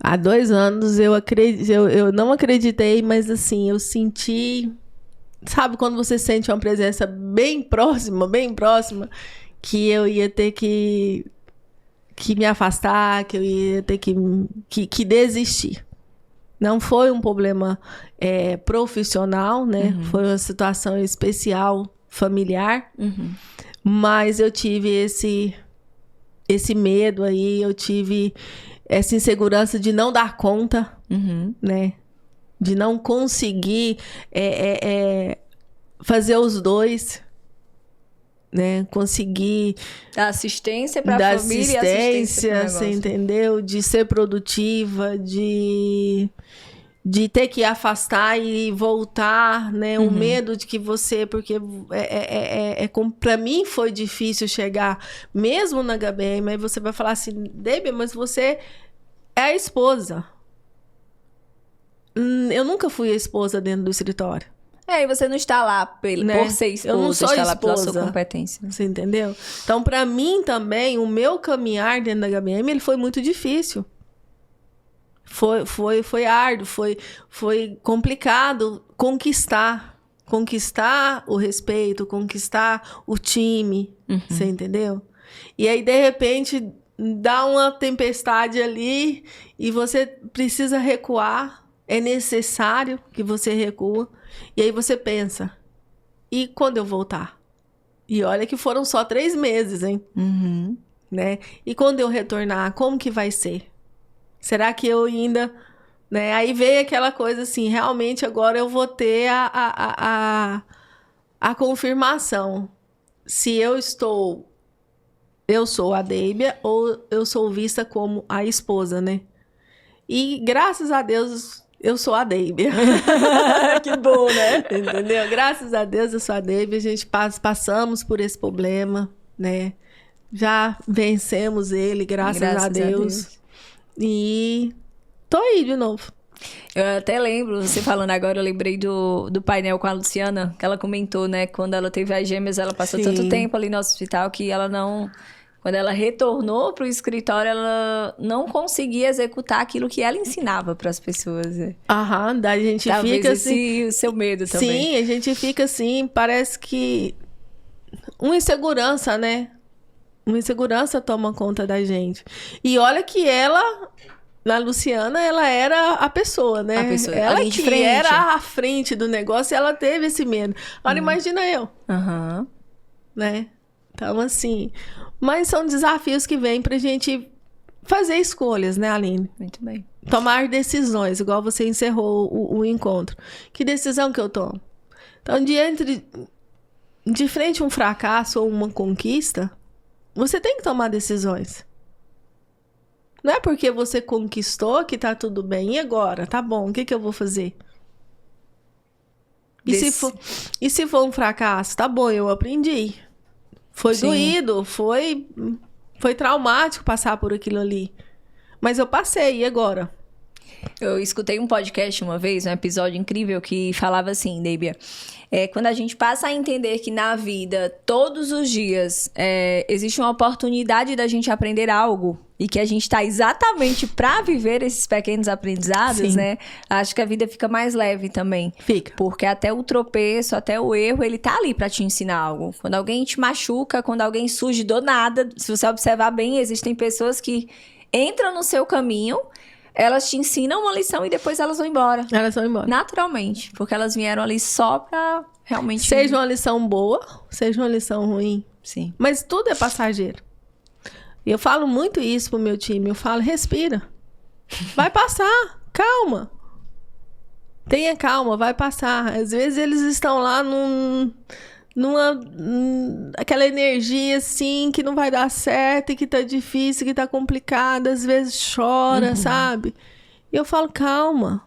[SPEAKER 2] Há 2 anos eu não acreditei, mas assim, eu senti... Sabe quando você sente uma presença bem próxima, que eu ia ter que me afastar, que eu ia ter que desistir. Não foi um problema profissional, né? Foi uma situação especial, familiar. Mas eu tive esse medo aí, eu tive essa insegurança de não dar conta, né? De não conseguir fazer os dois, né? Conseguir
[SPEAKER 1] dar assistência para a família e assistência para o negócio.
[SPEAKER 2] Você entendeu? De ser produtiva, de ter que afastar e voltar, né? O medo de que você... Porque para mim foi difícil chegar, mesmo na HBM, aí você vai falar assim, Debbie, mas você é a esposa. Eu nunca fui a esposa dentro do escritório.
[SPEAKER 1] E você não está lá por ser esposa,
[SPEAKER 2] eu não sou
[SPEAKER 1] está
[SPEAKER 2] esposa,
[SPEAKER 1] lá pela sua competência.
[SPEAKER 2] Você entendeu? Então, para mim também, o meu caminhar dentro da HBM, ele foi muito difícil. Foi árduo, foi complicado conquistar o respeito, conquistar o time, você entendeu? E aí, de repente, dá uma tempestade ali e você precisa recuar. É necessário que você recua. E aí você pensa, e quando eu voltar? E olha que foram só 3 meses, hein? Né? E quando eu retornar, como que vai ser? Será que eu ainda... Né? Aí veio aquela coisa assim, realmente agora eu vou ter a confirmação. Se eu sou a Deibia ou eu sou vista como a esposa, né? E graças a Deus... Eu sou a Deibia.
[SPEAKER 1] Que bom, né?
[SPEAKER 2] Entendeu? Graças a Deus eu sou a Deibia. A gente passamos por esse problema, né? Já vencemos ele, graças a Deus. E tô aí de novo.
[SPEAKER 1] Eu até lembro, você falando agora, eu lembrei do painel com a Luciana, que ela comentou, né? Quando ela teve as gêmeas, ela passou tanto tempo ali no hospital que ela não... Quando ela retornou para o escritório, ela não conseguia executar aquilo que ela ensinava para as pessoas.
[SPEAKER 2] Daí a gente
[SPEAKER 1] talvez
[SPEAKER 2] fica assim...
[SPEAKER 1] o seu medo também.
[SPEAKER 2] Sim, a gente fica assim, parece que... Uma insegurança, né? Uma insegurança toma conta da gente. E olha que ela Na Luciana, ela era a pessoa, né?
[SPEAKER 1] A pessoa,
[SPEAKER 2] ela
[SPEAKER 1] ali de
[SPEAKER 2] que
[SPEAKER 1] frente.
[SPEAKER 2] era a frente do negócio e ela teve esse medo. Agora, imagina eu,
[SPEAKER 1] Aham.
[SPEAKER 2] né? Então, assim... Mas são desafios que vêm pra gente fazer escolhas, né, Aline?
[SPEAKER 1] Muito bem.
[SPEAKER 2] Tomar decisões, igual você encerrou o encontro. Que decisão que eu tomo? Então, de frente a um fracasso ou uma conquista, você tem que tomar decisões. Não é porque você conquistou que tá tudo bem. E agora? Tá bom, o que que eu vou fazer? E se for um fracasso? Tá bom, eu aprendi. Foi
[SPEAKER 1] Sim.
[SPEAKER 2] doído, foi traumático passar por aquilo ali. Mas eu passei, e agora?
[SPEAKER 1] Eu escutei um podcast uma vez, um episódio incrível, que falava assim, Débia, quando a gente passa a entender que na vida, todos os dias, existe uma oportunidade da gente aprender algo, e que a gente está exatamente para viver esses pequenos aprendizados,
[SPEAKER 2] Sim.
[SPEAKER 1] né? Acho que a vida fica mais leve também.
[SPEAKER 2] Fica.
[SPEAKER 1] Porque até o tropeço, até o erro, ele tá ali para te ensinar algo. Quando alguém te machuca, quando alguém surge do nada, se você observar bem, existem pessoas que entram no seu caminho, elas te ensinam uma lição e depois elas vão embora.
[SPEAKER 2] Elas vão embora.
[SPEAKER 1] Naturalmente. Porque elas vieram ali só pra realmente...
[SPEAKER 2] Seja uma lição boa, seja uma lição ruim.
[SPEAKER 1] Sim.
[SPEAKER 2] Mas tudo é passageiro. E eu falo muito isso pro meu time. Eu falo, respira. Vai passar. Calma. Tenha calma, vai passar. Às vezes eles estão lá aquela energia assim que não vai dar certo e que tá difícil, que tá complicado. Às vezes chora, sabe? E eu falo, calma.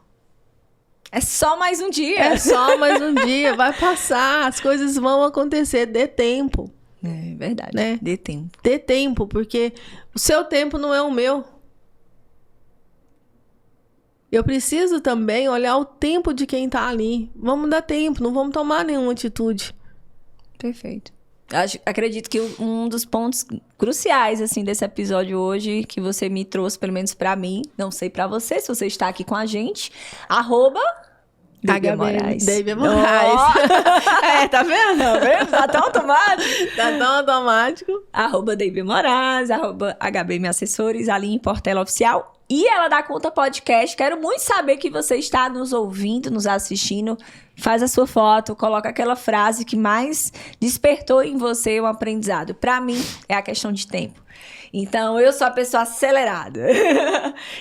[SPEAKER 1] É só mais um dia.
[SPEAKER 2] É só mais um dia. Vai passar. As coisas vão acontecer. Dê tempo.
[SPEAKER 1] É verdade.
[SPEAKER 2] Né?
[SPEAKER 1] Dê tempo.
[SPEAKER 2] Dê tempo, porque o seu tempo não é o meu. Eu preciso também olhar o tempo de quem tá ali. Vamos dar tempo, não vamos tomar nenhuma atitude.
[SPEAKER 1] Perfeito. Acredito que um dos pontos cruciais, assim, desse episódio hoje, que você me trouxe, pelo menos pra mim, não sei pra você, se você está aqui com a gente, @Débia Moraes.
[SPEAKER 2] Débia Moraes. Tá vendo?
[SPEAKER 1] Tá vendo? Tá tão automático.
[SPEAKER 2] Tá tão automático.
[SPEAKER 1] @Débia Moraes, @HBM Assessores, Aline Portela Oficial. E Ela Dá Conta Podcast. Quero muito saber que você está nos ouvindo, nos assistindo. Faz a sua foto, coloca aquela frase que mais despertou em você um aprendizado. Para mim, é a questão de tempo. Então, eu sou a pessoa acelerada.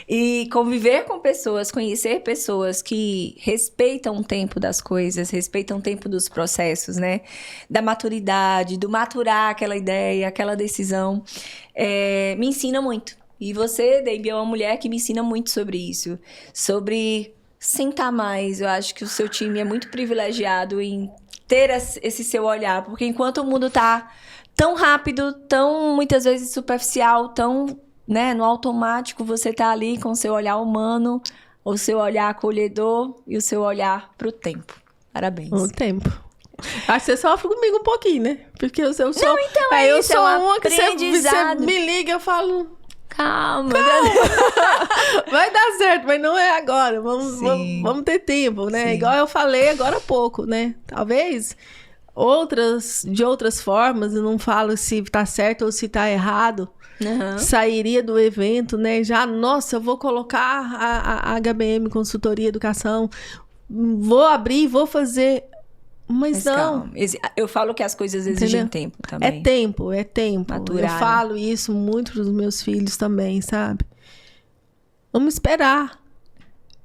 [SPEAKER 1] E conviver com pessoas, conhecer pessoas que respeitam o tempo das coisas, respeitam o tempo dos processos, né? Da maturidade, do maturar aquela ideia, aquela decisão, me ensina muito. E você, Débia, é uma mulher que me ensina muito sobre isso. Sobre sentar mais. Eu acho que o seu time é muito privilegiado em ter esse seu olhar. Porque enquanto o mundo tá tão rápido, tão muitas vezes superficial, tão, né, no automático, você tá ali com o seu olhar humano, o seu olhar acolhedor e o seu olhar pro tempo. Parabéns.
[SPEAKER 2] O tempo. Acho que você sofre comigo um pouquinho, né? Porque eu sou...
[SPEAKER 1] Não, então
[SPEAKER 2] eu
[SPEAKER 1] isso,
[SPEAKER 2] sou
[SPEAKER 1] um
[SPEAKER 2] uma que você
[SPEAKER 1] aprendizado.
[SPEAKER 2] me liga, eu falo...
[SPEAKER 1] Calma.
[SPEAKER 2] Vai dar certo, mas não é agora. Vamos ter tempo, né?
[SPEAKER 1] Sim.
[SPEAKER 2] Igual eu falei agora há pouco, né? Talvez de outras formas, eu não falo se tá certo ou se tá errado.
[SPEAKER 1] Uhum.
[SPEAKER 2] Sairia do evento, né? Já, nossa, eu vou colocar a HBM Consultoria Educação, vou abrir, vou fazer... Mas não.
[SPEAKER 1] Calma. Eu falo que as coisas exigem
[SPEAKER 2] Entendeu?
[SPEAKER 1] tempo também.
[SPEAKER 2] É tempo.
[SPEAKER 1] Maturar,
[SPEAKER 2] Eu falo isso muito pros meus filhos também, sabe? Vamos esperar.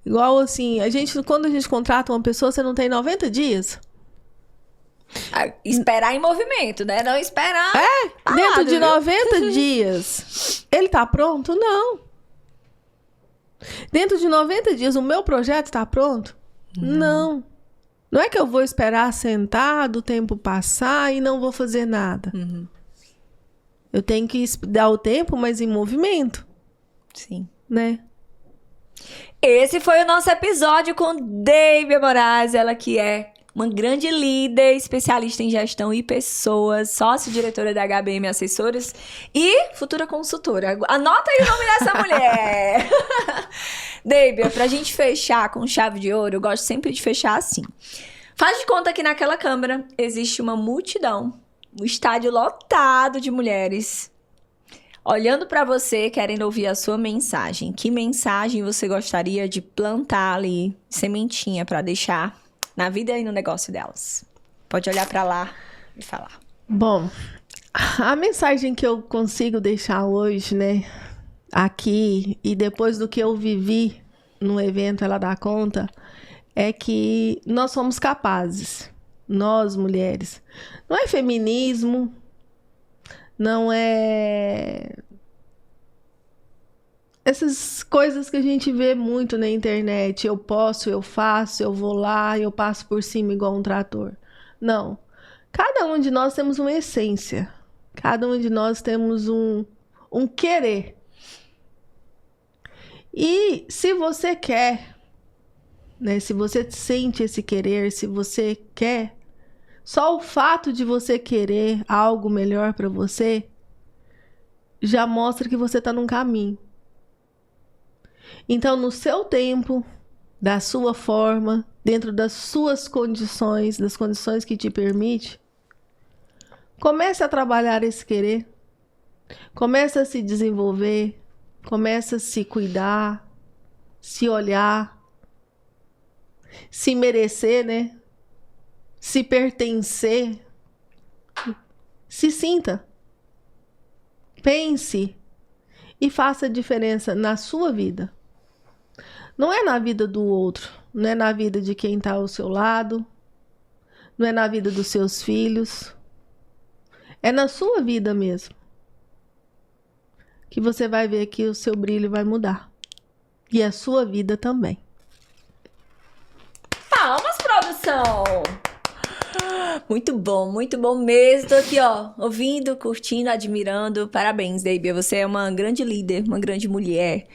[SPEAKER 2] Igual assim, quando a gente contrata uma pessoa, você não tem 90 dias?
[SPEAKER 1] Esperar em movimento, né? Não esperar. Parado,
[SPEAKER 2] Dentro de
[SPEAKER 1] viu?
[SPEAKER 2] 90 dias. Ele tá pronto? Não. Dentro de 90 dias, o meu projeto tá pronto? Não. Não é que eu vou esperar sentado, o tempo passar e não vou fazer nada.
[SPEAKER 1] Uhum.
[SPEAKER 2] Eu tenho que dar o tempo, mas em movimento,
[SPEAKER 1] Sim.
[SPEAKER 2] né?
[SPEAKER 1] Esse foi o nosso episódio com Débia Moraes, ela que é uma grande líder, especialista em gestão e pessoas, sócio-diretora da HBM Assessores e futura consultora. Anota aí o nome dessa mulher! Débia, pra gente fechar com chave de ouro, eu gosto sempre de fechar assim. Faz de conta que naquela câmera existe uma multidão, um estádio lotado de mulheres. Olhando pra você, querendo ouvir a sua mensagem, que mensagem você gostaria de plantar ali, sementinha, pra deixar na vida e no negócio delas? Pode olhar pra lá e falar.
[SPEAKER 2] Bom, a mensagem que eu consigo deixar hoje, né, aqui, e depois do que eu vivi no evento Ela Dá Conta, é que nós somos capazes, nós mulheres. Não é feminismo, não é essas coisas que a gente vê muito na internet. Eu posso, eu faço, eu vou lá, eu passo por cima igual um trator. Não. Cada um de nós temos uma essência. Cada um de nós temos um querer. E se você quer, né, se você sente esse querer, se você quer, só o fato de você querer algo melhor para você já mostra que você está num caminho. Então, no seu tempo, da sua forma, dentro das suas condições, das condições que te permite, comece a trabalhar esse querer, comece a se desenvolver, comece a se cuidar, se olhar, se merecer, né? Se pertencer, se sinta, pense e faça a diferença na sua vida. Não é na vida do outro, não é na vida de quem está ao seu lado, não é na vida dos seus filhos, é na sua vida mesmo. Que você vai ver que o seu brilho vai mudar. E a sua vida também.
[SPEAKER 1] Palmas, produção! Muito bom mesmo. Tô aqui, ó, ouvindo, curtindo, admirando. Parabéns, Deibia. Você é uma grande líder, uma grande mulher.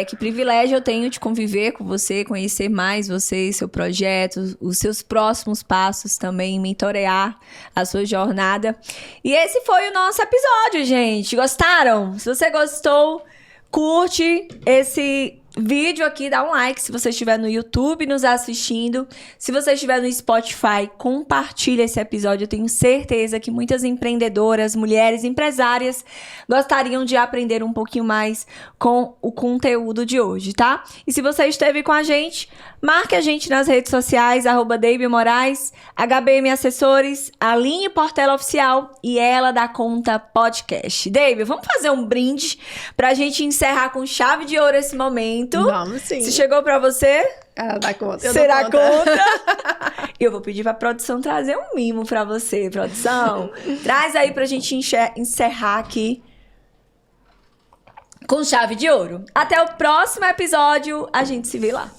[SPEAKER 1] Que privilégio eu tenho de conviver com você, conhecer mais você, seu projeto, os seus próximos passos também, mentorear a sua jornada. E esse foi o nosso episódio, gente. Gostaram? Se você gostou, curte esse vídeo aqui, dá um like se você estiver no YouTube nos assistindo. Se você estiver no Spotify, compartilha esse episódio. Eu tenho certeza que muitas empreendedoras, mulheres, empresárias gostariam de aprender um pouquinho mais com o conteúdo de hoje, tá? E se você esteve com a gente, marque a gente nas redes sociais, @Deibia Moraes, HBM Assessores, Aline Portela Oficial e Ela Dá Conta Podcast. Deibia, vamos fazer um brinde pra gente encerrar com chave de ouro esse momento.
[SPEAKER 2] Vamos sim.
[SPEAKER 1] Se chegou pra você,
[SPEAKER 2] Ela dá conta.
[SPEAKER 1] você dá conta. E eu vou pedir pra produção trazer um mimo pra você, produção. Traz aí pra gente encerrar aqui com chave de ouro. Até o próximo episódio, a gente se vê lá.